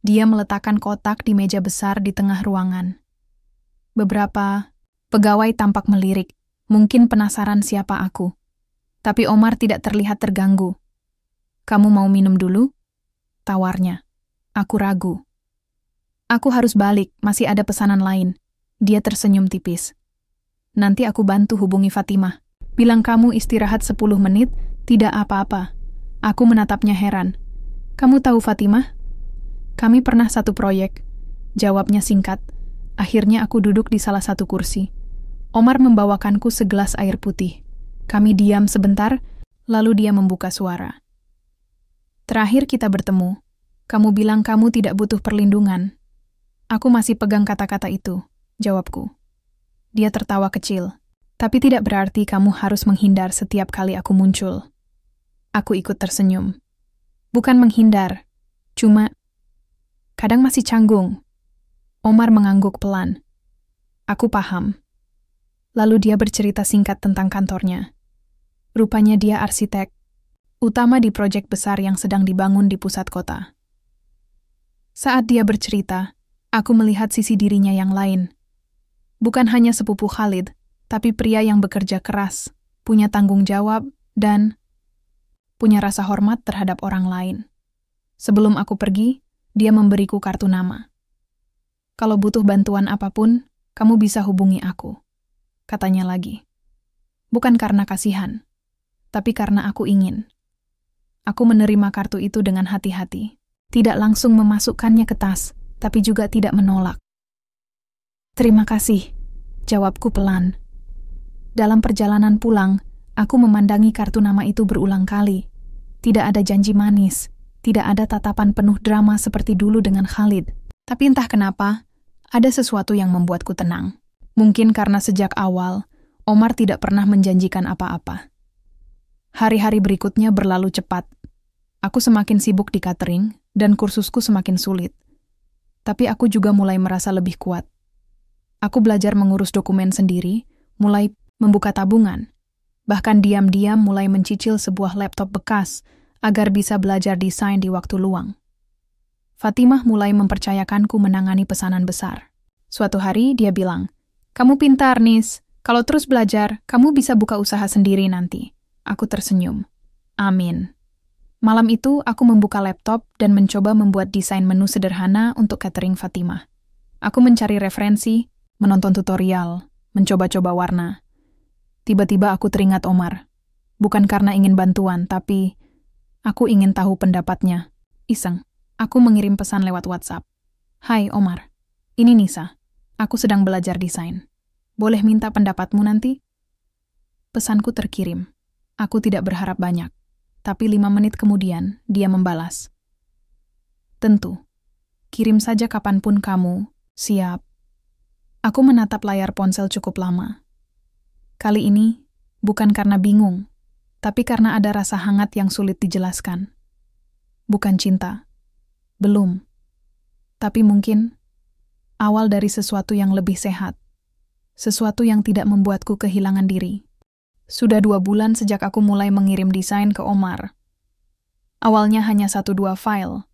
Dia meletakkan kotak di meja besar di tengah ruangan. Beberapa pegawai tampak melirik, mungkin penasaran siapa aku. Tapi Omar tidak terlihat terganggu. Kamu mau minum dulu? Tawarnya. Aku ragu. Aku harus balik, masih ada pesanan lain. Dia tersenyum tipis. Nanti aku bantu hubungi Fatimah. Bilang kamu istirahat 10 menit, tidak apa-apa. Aku menatapnya heran. Kamu tahu Fatimah? Kami pernah satu proyek. Jawabnya singkat. Akhirnya aku duduk di salah satu kursi. Omar membawakanku segelas air putih. Kami diam sebentar, lalu dia membuka suara. Terakhir kita bertemu. Kamu bilang kamu tidak butuh perlindungan. Aku masih pegang kata-kata itu, jawabku. Dia tertawa kecil. Tapi tidak berarti kamu harus menghindar setiap kali aku muncul. Aku ikut tersenyum. Bukan menghindar, cuma kadang masih canggung. Omar mengangguk pelan. Aku paham. Lalu dia bercerita singkat tentang kantornya. Rupanya dia arsitek, utama di proyek besar yang sedang dibangun di pusat kota. Saat dia bercerita, aku melihat sisi dirinya yang lain. Bukan hanya sepupu Khalid, tapi pria yang bekerja keras, punya tanggung jawab, dan punya rasa hormat terhadap orang lain. Sebelum aku pergi, dia memberiku kartu nama. Kalau butuh bantuan apapun, kamu bisa hubungi aku, katanya lagi. Bukan karena kasihan, tapi karena aku ingin. Aku menerima kartu itu dengan hati-hati, tidak langsung memasukkannya ke tas, tapi juga tidak menolak. Terima kasih, jawabku pelan. Dalam perjalanan pulang, aku memandangi kartu nama itu berulang kali. Tidak ada janji manis, tidak ada tatapan penuh drama seperti dulu dengan Khalid. Tapi entah kenapa, ada sesuatu yang membuatku tenang. Mungkin karena sejak awal, Omar tidak pernah menjanjikan apa-apa. Hari-hari berikutnya berlalu cepat. Aku semakin sibuk di catering, dan kursusku semakin sulit. Tapi aku juga mulai merasa lebih kuat. Aku belajar mengurus dokumen sendiri, mulai membuka tabungan. Bahkan diam-diam mulai mencicil sebuah laptop bekas agar bisa belajar desain di waktu luang. Fatimah mulai mempercayakanku menangani pesanan besar. Suatu hari dia bilang, "Kamu pintar, Nis. Kalau terus belajar, kamu bisa buka usaha sendiri nanti." Aku tersenyum. Amin. Malam itu, aku membuka laptop dan mencoba membuat desain menu sederhana untuk catering Fatimah. Aku mencari referensi, menonton tutorial, mencoba-coba warna. Tiba-tiba aku teringat Omar. Bukan karena ingin bantuan, tapi aku ingin tahu pendapatnya. Iseng, aku mengirim pesan lewat WhatsApp. "Hai Omar, ini Nisa. Aku sedang belajar desain. Boleh minta pendapatmu nanti?" Pesanku terkirim. Aku tidak berharap banyak. Tapi 5 menit kemudian, dia membalas. "Tentu. Kirim saja kapanpun kamu siap." Aku menatap layar ponsel cukup lama. Kali ini, bukan karena bingung, tapi karena ada rasa hangat yang sulit dijelaskan. Bukan cinta. Belum. Tapi mungkin awal dari sesuatu yang lebih sehat. Sesuatu yang tidak membuatku kehilangan diri. Sudah 2 bulan sejak aku mulai mengirim desain ke Omar. Awalnya hanya 1-2 file.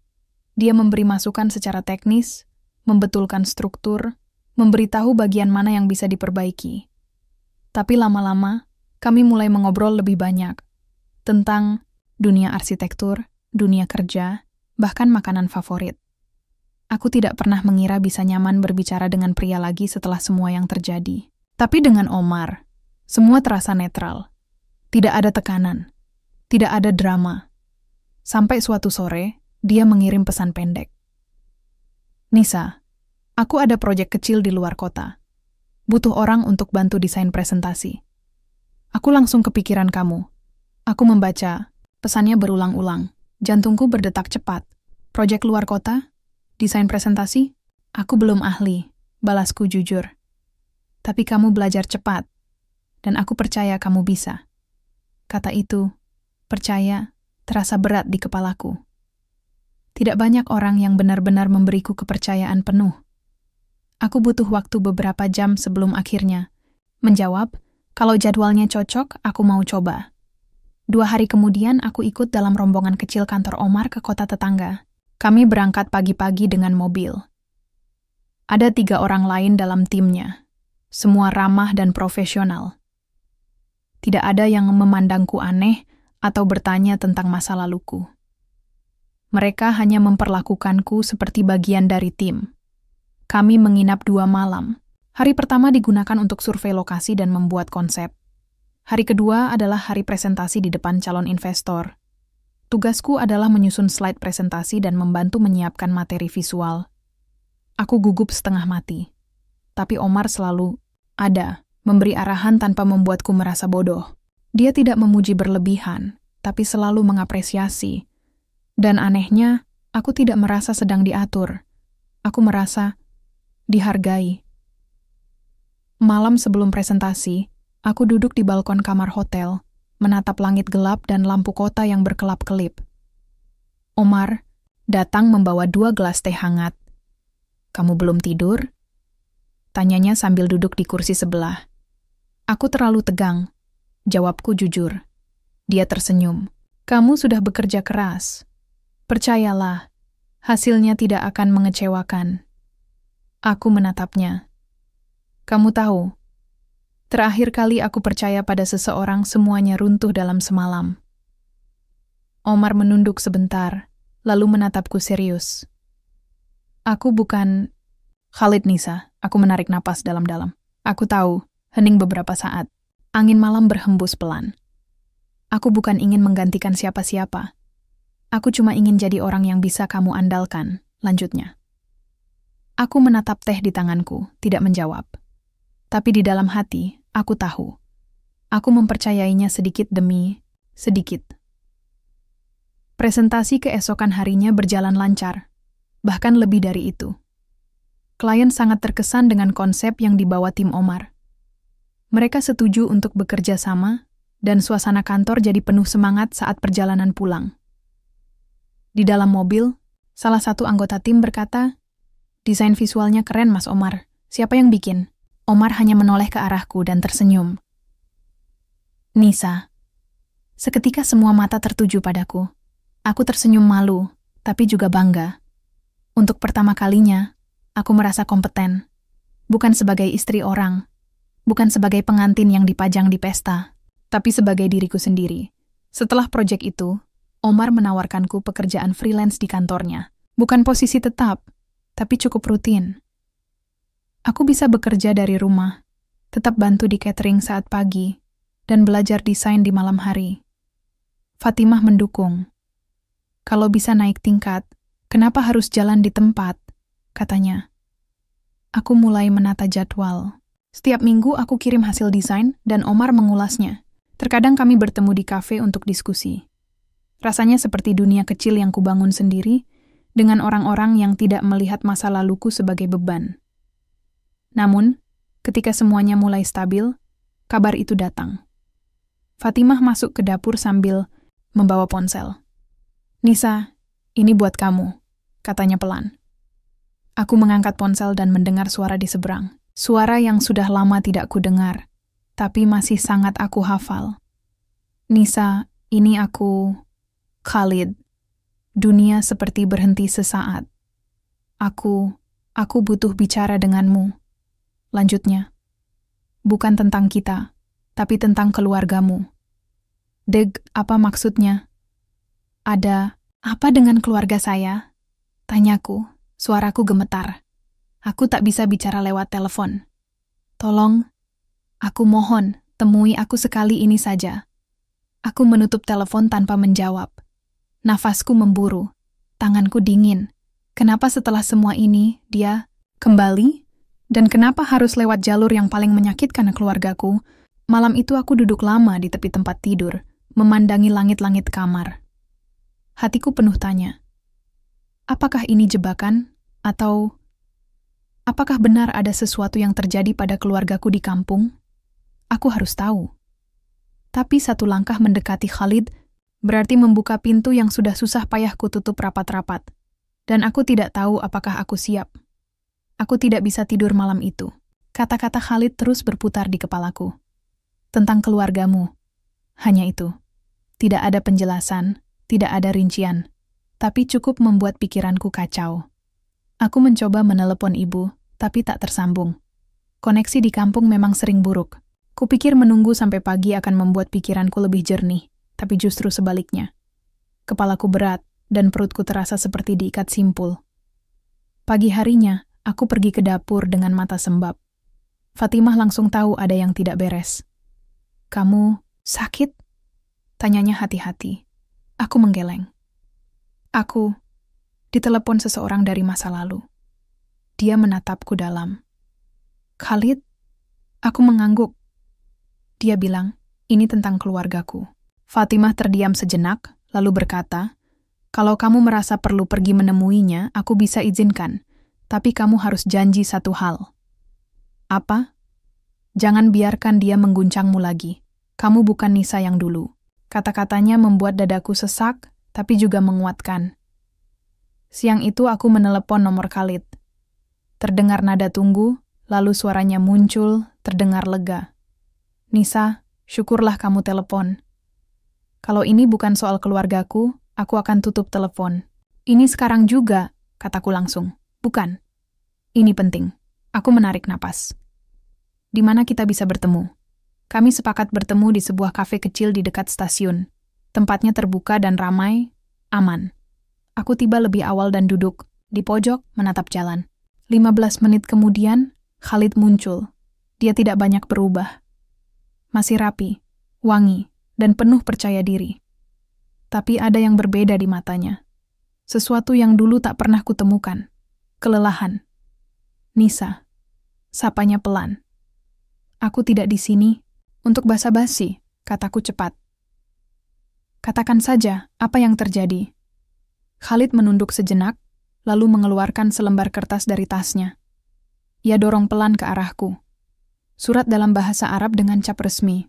Dia memberi masukan secara teknis, membetulkan struktur, memberitahu bagian mana yang bisa diperbaiki. Tapi lama-lama, kami mulai mengobrol lebih banyak tentang dunia arsitektur, dunia kerja, bahkan makanan favorit. Aku tidak pernah mengira bisa nyaman berbicara dengan pria lagi setelah semua yang terjadi. Tapi dengan Omar, semua terasa netral. Tidak ada tekanan. Tidak ada drama. Sampai suatu sore, dia mengirim pesan pendek. "Nisa, aku ada proyek kecil di luar kota. Butuh orang untuk bantu desain presentasi." Aku langsung kepikiran kamu. Aku membaca, pesannya berulang-ulang. Jantungku berdetak cepat. "Proyek luar kota? Desain presentasi? Aku belum ahli," balasku jujur. "Tapi kamu belajar cepat. Dan aku percaya kamu bisa." Kata itu, percaya, terasa berat di kepalaku. Tidak banyak orang yang benar-benar memberiku kepercayaan penuh. Aku butuh waktu beberapa jam sebelum akhirnya menjawab, "Kalau jadwalnya cocok, aku mau coba." 2 hari kemudian aku ikut dalam rombongan kecil kantor Omar ke kota tetangga. Kami berangkat pagi-pagi dengan mobil. Ada 3 orang lain dalam timnya. Semua ramah dan profesional. Tidak ada yang memandangku aneh atau bertanya tentang masa laluku. Mereka hanya memperlakukanku seperti bagian dari tim. Kami menginap 2 malam. Hari pertama digunakan untuk survei lokasi dan membuat konsep. Hari kedua adalah hari presentasi di depan calon investor. Tugasku adalah menyusun slide presentasi dan membantu menyiapkan materi visual. Aku gugup setengah mati. Tapi Omar selalu ada, memberi arahan tanpa membuatku merasa bodoh. Dia tidak memuji berlebihan, tapi selalu mengapresiasi. Dan anehnya, aku tidak merasa sedang diatur. Aku merasa dihargai. Malam sebelum presentasi, aku duduk di balkon kamar hotel, menatap langit gelap dan lampu kota yang berkelap-kelip. Omar datang membawa 2 gelas teh hangat. "Kamu belum tidur?" Tanyanya sambil duduk di kursi sebelah. Aku terlalu tegang. Jawabku jujur. Dia tersenyum. "Kamu sudah bekerja keras. Percayalah, hasilnya tidak akan mengecewakan." Aku menatapnya. "Kamu tahu, terakhir kali aku percaya pada seseorang semuanya runtuh dalam semalam." Omar menunduk sebentar, lalu menatapku serius. "Aku bukan Khalid, Nisa." Aku menarik napas dalam-dalam. Aku tahu, hening beberapa saat. Angin malam berhembus pelan. "Aku bukan ingin menggantikan siapa-siapa. Aku cuma ingin jadi orang yang bisa kamu andalkan," lanjutnya. Aku menatap teh di tanganku, tidak menjawab. Tapi di dalam hati, aku tahu. Aku mempercayainya sedikit demi sedikit. Presentasi keesokan harinya berjalan lancar, bahkan lebih dari itu. Klien sangat terkesan dengan konsep yang dibawa tim Omar. Mereka setuju untuk bekerja sama, dan suasana kantor jadi penuh semangat saat perjalanan pulang. Di dalam mobil, salah satu anggota tim berkata, "Desain visualnya keren, Mas Omar. Siapa yang bikin?" Omar hanya menoleh ke arahku dan tersenyum. Nisa. Seketika semua mata tertuju padaku. Aku tersenyum malu, tapi juga bangga. Untuk pertama kalinya, aku merasa kompeten. Bukan sebagai istri orang, bukan sebagai pengantin yang dipajang di pesta, tapi sebagai diriku sendiri. Setelah proyek itu, Omar menawarkanku pekerjaan freelance di kantornya. Bukan posisi tetap, tapi cukup rutin. Aku bisa bekerja dari rumah, tetap bantu di catering saat pagi, dan belajar desain di malam hari. Fatimah mendukung. "Kalau bisa naik tingkat, kenapa harus jalan di tempat?" katanya. Aku mulai menata jadwal. Setiap minggu aku kirim hasil desain dan Omar mengulasnya. Terkadang kami bertemu di kafe untuk diskusi. Rasanya seperti dunia kecil yang kubangun sendiri, dengan orang-orang yang tidak melihat masa laluku sebagai beban. Namun, ketika semuanya mulai stabil, kabar itu datang. Fatimah masuk ke dapur sambil membawa ponsel. "Nisa, ini buat kamu," katanya pelan. Aku mengangkat ponsel dan mendengar suara di seberang. Suara yang sudah lama tidak kudengar, tapi masih sangat aku hafal. "Nisa, ini aku, Khalid. Dunia seperti berhenti sesaat. Aku butuh bicara denganmu." Lanjutnya, "Bukan tentang kita, tapi tentang keluargamu." "Deg, apa maksudnya?" "Ada apa dengan keluarga saya?" tanyaku, suaraku gemetar. Aku tak bisa bicara lewat telepon. "Tolong, aku mohon, temui aku sekali ini saja." Aku menutup telepon tanpa menjawab. Nafasku memburu, tanganku dingin. Kenapa setelah semua ini, dia kembali? Dan kenapa harus lewat jalur yang paling menyakitkan keluargaku? Malam itu aku duduk lama di tepi tempat tidur, memandangi langit-langit kamar. Hatiku penuh tanya. Apakah ini jebakan? Atau apakah benar ada sesuatu yang terjadi pada keluargaku di kampung? Aku harus tahu. Tapi satu langkah mendekati Khalid berarti membuka pintu yang sudah susah payah kututup rapat-rapat. Dan aku tidak tahu apakah aku siap. Aku tidak bisa tidur malam itu. Kata-kata Khalid terus berputar di kepalaku. Tentang keluargamu. Hanya itu. Tidak ada penjelasan, tidak ada rincian. Tapi cukup membuat pikiranku kacau. Aku mencoba menelepon ibu, tapi tak tersambung. Koneksi di kampung memang sering buruk. Kupikir menunggu sampai pagi akan membuat pikiranku lebih jernih, tapi justru sebaliknya. Kepalaku berat, dan perutku terasa seperti diikat simpul. Pagi harinya, aku pergi ke dapur dengan mata sembab. Fatimah langsung tahu ada yang tidak beres. "Kamu sakit?" tanyanya hati-hati. Aku menggeleng. Aku ditelepon seseorang dari masa lalu. Dia menatapku dalam. "Khalid?" Aku mengangguk. Dia bilang, "Ini tentang keluargaku." Fatimah terdiam sejenak, lalu berkata, "Kalau kamu merasa perlu pergi menemuinya, aku bisa izinkan. Tapi kamu harus janji satu hal." "Apa?" "Jangan biarkan dia mengguncangmu lagi. Kamu bukan Nisa yang dulu." Kata-katanya membuat dadaku sesak, tapi juga menguatkan. Siang itu aku menelepon nomor Khalid. Terdengar nada tunggu, lalu suaranya muncul, terdengar lega. "Nisa, syukurlah kamu telepon. Kalau ini bukan soal keluargaku, aku akan tutup telepon." "Ini sekarang juga," kataku langsung. "Bukan. Ini penting." Aku menarik napas. "Di mana kita bisa bertemu?" Kami sepakat bertemu di sebuah kafe kecil di dekat stasiun. Tempatnya terbuka dan ramai, aman. Aku tiba lebih awal dan duduk, di pojok, menatap jalan. 15 menit kemudian, Khalid muncul. Dia tidak banyak berubah. Masih rapi, wangi, dan penuh percaya diri. Tapi ada yang berbeda di matanya. Sesuatu yang dulu tak pernah kutemukan. Kelelahan. "Nisa," sapanya pelan. "Aku tidak di sini untuk basa-basi," kataku cepat. "Katakan saja apa yang terjadi." Khalid menunduk sejenak, lalu mengeluarkan selembar kertas dari tasnya. Ia dorong pelan ke arahku. Surat dalam bahasa Arab dengan cap resmi.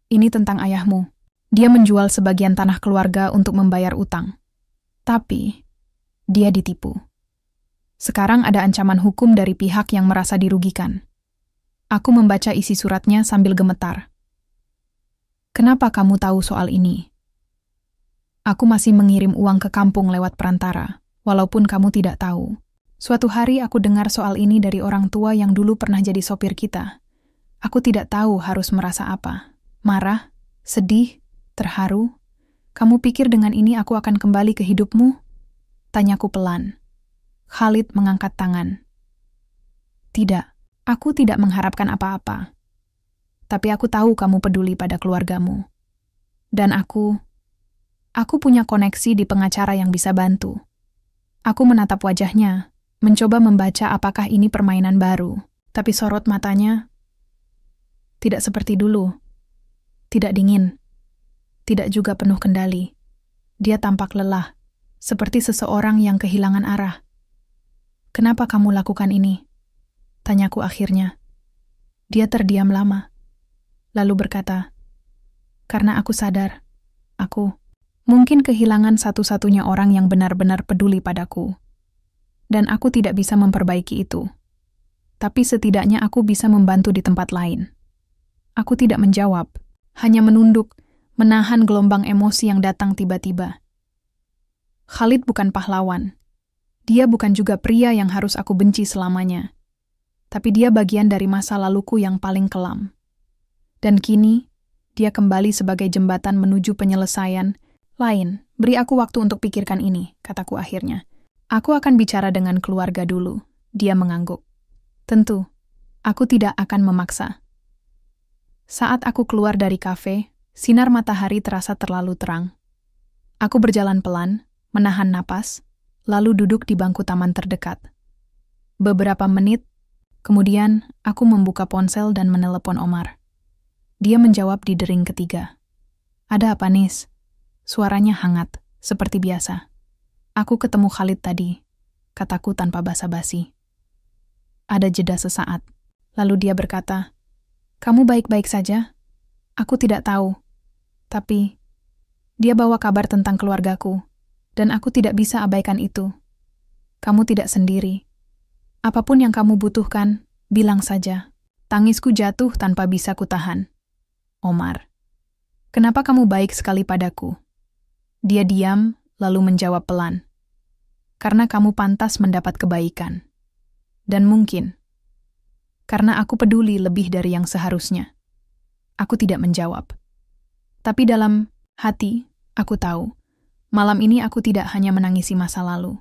Ini tentang ayahmu. Dia menjual sebagian tanah keluarga untuk membayar utang. Tapi, dia ditipu. Sekarang ada ancaman hukum dari pihak yang merasa dirugikan. Aku membaca isi suratnya sambil gemetar. Kenapa kamu tahu soal ini? Aku masih mengirim uang ke kampung lewat perantara, walaupun kamu tidak tahu. Suatu hari aku dengar soal ini dari orang tua yang dulu pernah jadi sopir kita. Aku tidak tahu harus merasa apa. Marah? Sedih? Terharu? Kamu pikir dengan ini aku akan kembali ke hidupmu? Tanyaku pelan. Khalid mengangkat tangan. Tidak, aku tidak mengharapkan apa-apa. Tapi aku tahu kamu peduli pada keluargamu. Dan aku punya koneksi di pengacara yang bisa bantu. Aku menatap wajahnya, mencoba membaca apakah ini permainan baru. Tapi sorot matanya tidak seperti dulu. Tidak dingin. Tidak juga penuh kendali. Dia tampak lelah, seperti seseorang yang kehilangan arah. Kenapa kamu lakukan ini? Tanyaku akhirnya. Dia terdiam lama, lalu berkata, karena aku sadar, aku mungkin kehilangan satu-satunya orang yang benar-benar peduli padaku. Dan aku tidak bisa memperbaiki itu. Tapi setidaknya aku bisa membantu di tempat lain. Aku tidak menjawab, hanya menunduk, menahan gelombang emosi yang datang tiba-tiba. Khalid bukan pahlawan. Dia bukan juga pria yang harus aku benci selamanya. Tapi dia bagian dari masa laluku yang paling kelam. Dan kini, dia kembali sebagai jembatan menuju penyelesaian lain. Beri aku waktu untuk pikirkan ini, kataku akhirnya. Aku akan bicara dengan keluarga dulu. Dia mengangguk. Tentu, aku tidak akan memaksa. Saat aku keluar dari kafe, sinar matahari terasa terlalu terang. Aku berjalan pelan, menahan napas, lalu duduk di bangku taman terdekat. Beberapa menit, kemudian aku membuka ponsel dan menelepon Omar. Dia menjawab di dering ketiga. Ada apa, Nis? Suaranya hangat, seperti biasa. Aku ketemu Khalid tadi, kataku tanpa basa-basi. Ada jeda sesaat, lalu dia berkata, kamu baik-baik saja? Aku tidak tahu, tapi dia bawa kabar tentang keluargaku. Dan aku tidak bisa abaikan itu. Kamu tidak sendiri. Apapun yang kamu butuhkan, bilang saja. Tangisku jatuh tanpa bisa kutahan. Omar, kenapa kamu baik sekali padaku? Dia diam, lalu menjawab pelan. Karena kamu pantas mendapat kebaikan. Dan mungkin, karena aku peduli lebih dari yang seharusnya. Aku tidak menjawab. Tapi dalam hati, aku tahu. Malam ini aku tidak hanya menangisi masa lalu.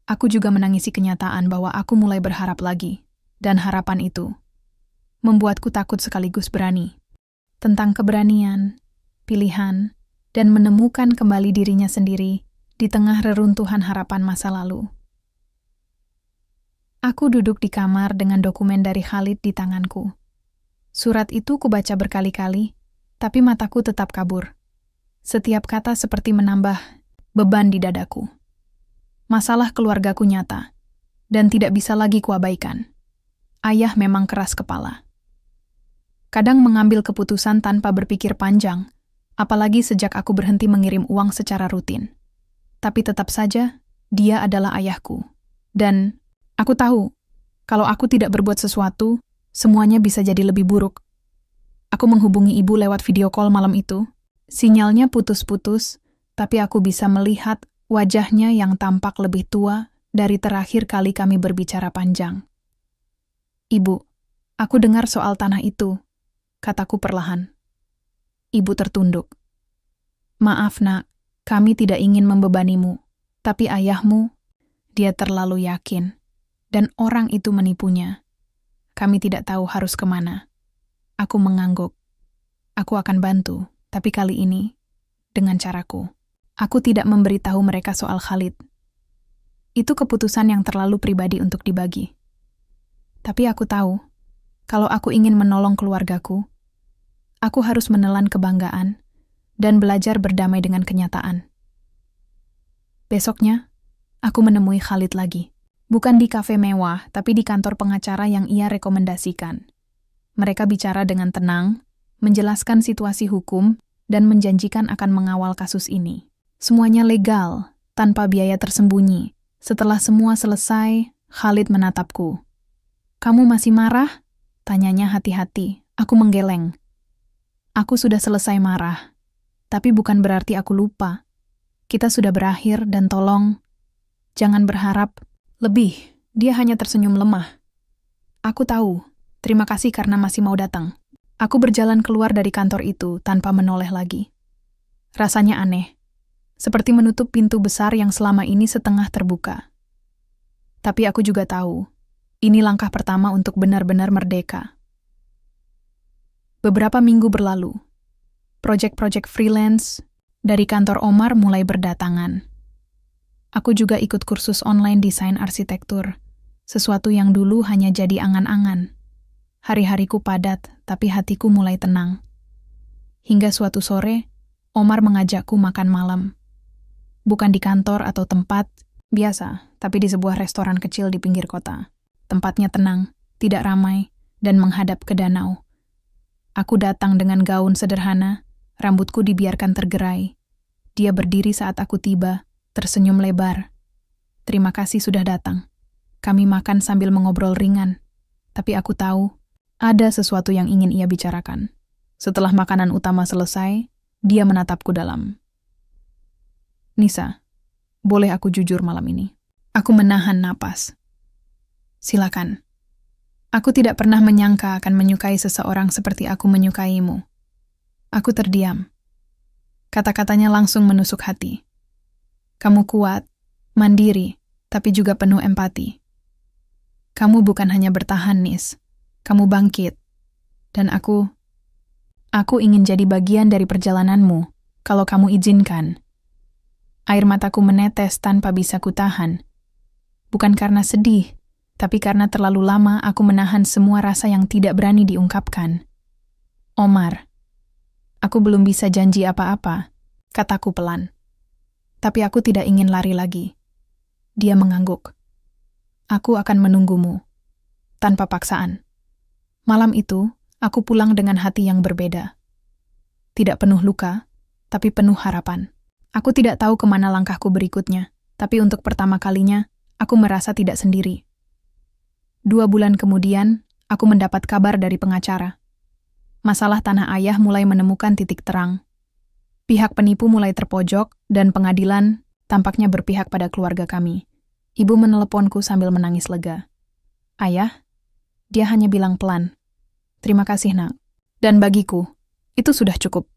Aku juga menangisi kenyataan bahwa aku mulai berharap lagi. Dan harapan itu membuatku takut sekaligus berani. Tentang keberanian, pilihan, dan menemukan kembali dirinya sendiri di tengah reruntuhan harapan masa lalu. Aku duduk di kamar dengan dokumen dari Khalid di tanganku. Surat itu kubaca berkali-kali, tapi mataku tetap kabur. Setiap kata seperti menambah beban di dadaku. Masalah keluargaku nyata, dan tidak bisa lagi kuabaikan. Ayah memang keras kepala. Kadang mengambil keputusan tanpa berpikir panjang, apalagi sejak aku berhenti mengirim uang secara rutin. Tapi tetap saja, dia adalah ayahku. Dan aku tahu, kalau aku tidak berbuat sesuatu, semuanya bisa jadi lebih buruk. Aku menghubungi ibu lewat video call malam itu. Sinyalnya putus-putus, tapi aku bisa melihat wajahnya yang tampak lebih tua dari terakhir kali kami berbicara panjang. Ibu, aku dengar soal tanah itu, kataku perlahan. Ibu tertunduk. Maaf nak, kami tidak ingin membebanimu, tapi ayahmu, dia terlalu yakin, dan orang itu menipunya. Kami tidak tahu harus kemana. Aku mengangguk. Aku akan bantu. Tapi kali ini, dengan caraku. Aku tidak memberitahu mereka soal Khalid. Itu keputusan yang terlalu pribadi untuk dibagi. Tapi aku tahu, kalau aku ingin menolong keluargaku, aku harus menelan kebanggaan dan belajar berdamai dengan kenyataan. Besoknya, aku menemui Khalid lagi. Bukan di kafe mewah, tapi di kantor pengacara yang ia rekomendasikan. Mereka bicara dengan tenang, menjelaskan situasi hukum, dan menjanjikan akan mengawal kasus ini. Semuanya legal, tanpa biaya tersembunyi. Setelah semua selesai, Khalid menatapku. "Kamu masih marah?" tanyanya hati-hati. Aku menggeleng. Aku sudah selesai marah, tapi bukan berarti aku lupa. Kita sudah berakhir dan tolong, jangan berharap lebih. Dia hanya tersenyum lemah. Aku tahu, terima kasih karena masih mau datang. Aku berjalan keluar dari kantor itu tanpa menoleh lagi. Rasanya aneh, seperti menutup pintu besar yang selama ini setengah terbuka. Tapi aku juga tahu, ini langkah pertama untuk benar-benar merdeka. Beberapa minggu berlalu, proyek-proyek freelance dari kantor Omar mulai berdatangan. Aku juga ikut kursus online desain arsitektur, sesuatu yang dulu hanya jadi angan-angan. Hari-hariku padat, tapi hatiku mulai tenang. Hingga suatu sore, Omar mengajakku makan malam. Bukan di kantor atau tempat biasa, tapi di sebuah restoran kecil di pinggir kota. Tempatnya tenang, tidak ramai, dan menghadap ke danau. Aku datang dengan gaun sederhana, rambutku dibiarkan tergerai. Dia berdiri saat aku tiba, tersenyum lebar. "Terima kasih sudah datang." Kami makan sambil mengobrol ringan. Tapi aku tahu, ada sesuatu yang ingin ia bicarakan. Setelah makanan utama selesai, dia menatapku dalam. "Nisa, boleh aku jujur malam ini?" Aku menahan napas. "Silakan." Aku tidak pernah menyangka akan menyukai seseorang seperti aku menyukaimu. Aku terdiam. Kata-katanya langsung menusuk hati. "Kamu kuat, mandiri, tapi juga penuh empati. Kamu bukan hanya bertahan, Nis. Kamu bangkit. Dan aku ingin jadi bagian dari perjalananmu, kalau kamu izinkan." Air mataku menetes tanpa bisa kutahan. Bukan karena sedih, tapi karena terlalu lama aku menahan semua rasa yang tidak berani diungkapkan. "Omar, aku belum bisa janji apa-apa," kataku pelan. "Tapi aku tidak ingin lari lagi." Dia mengangguk. "Aku akan menunggumu." Tanpa paksaan. Malam itu, aku pulang dengan hati yang berbeda. Tidak penuh luka, tapi penuh harapan. Aku tidak tahu kemana langkahku berikutnya, tapi untuk pertama kalinya, aku merasa tidak sendiri. 2 bulan kemudian, aku mendapat kabar dari pengacara. Masalah tanah ayah mulai menemukan titik terang. Pihak penipu mulai terpojok, dan pengadilan tampaknya berpihak pada keluarga kami. Ibu meneleponku sambil menangis lega. "Ayah?" Dia hanya bilang pelan, "Terima kasih, Nak." Dan bagiku, itu sudah cukup.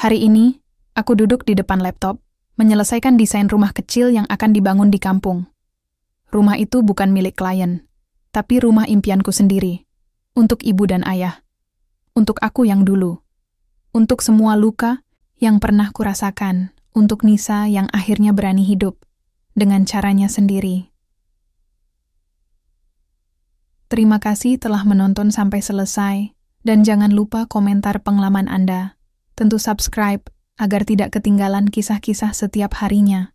Hari ini, aku duduk di depan laptop, menyelesaikan desain rumah kecil yang akan dibangun di kampung. Rumah itu bukan milik klien, tapi rumah impianku sendiri. Untuk ibu dan ayah. Untuk aku yang dulu. Untuk semua luka yang pernah kurasakan. Untuk Nisa yang akhirnya berani hidup. Dengan caranya sendiri. Terima kasih telah menonton sampai selesai. Dan jangan lupa komentar pengalaman Anda. Tentu subscribe agar tidak ketinggalan kisah-kisah setiap harinya.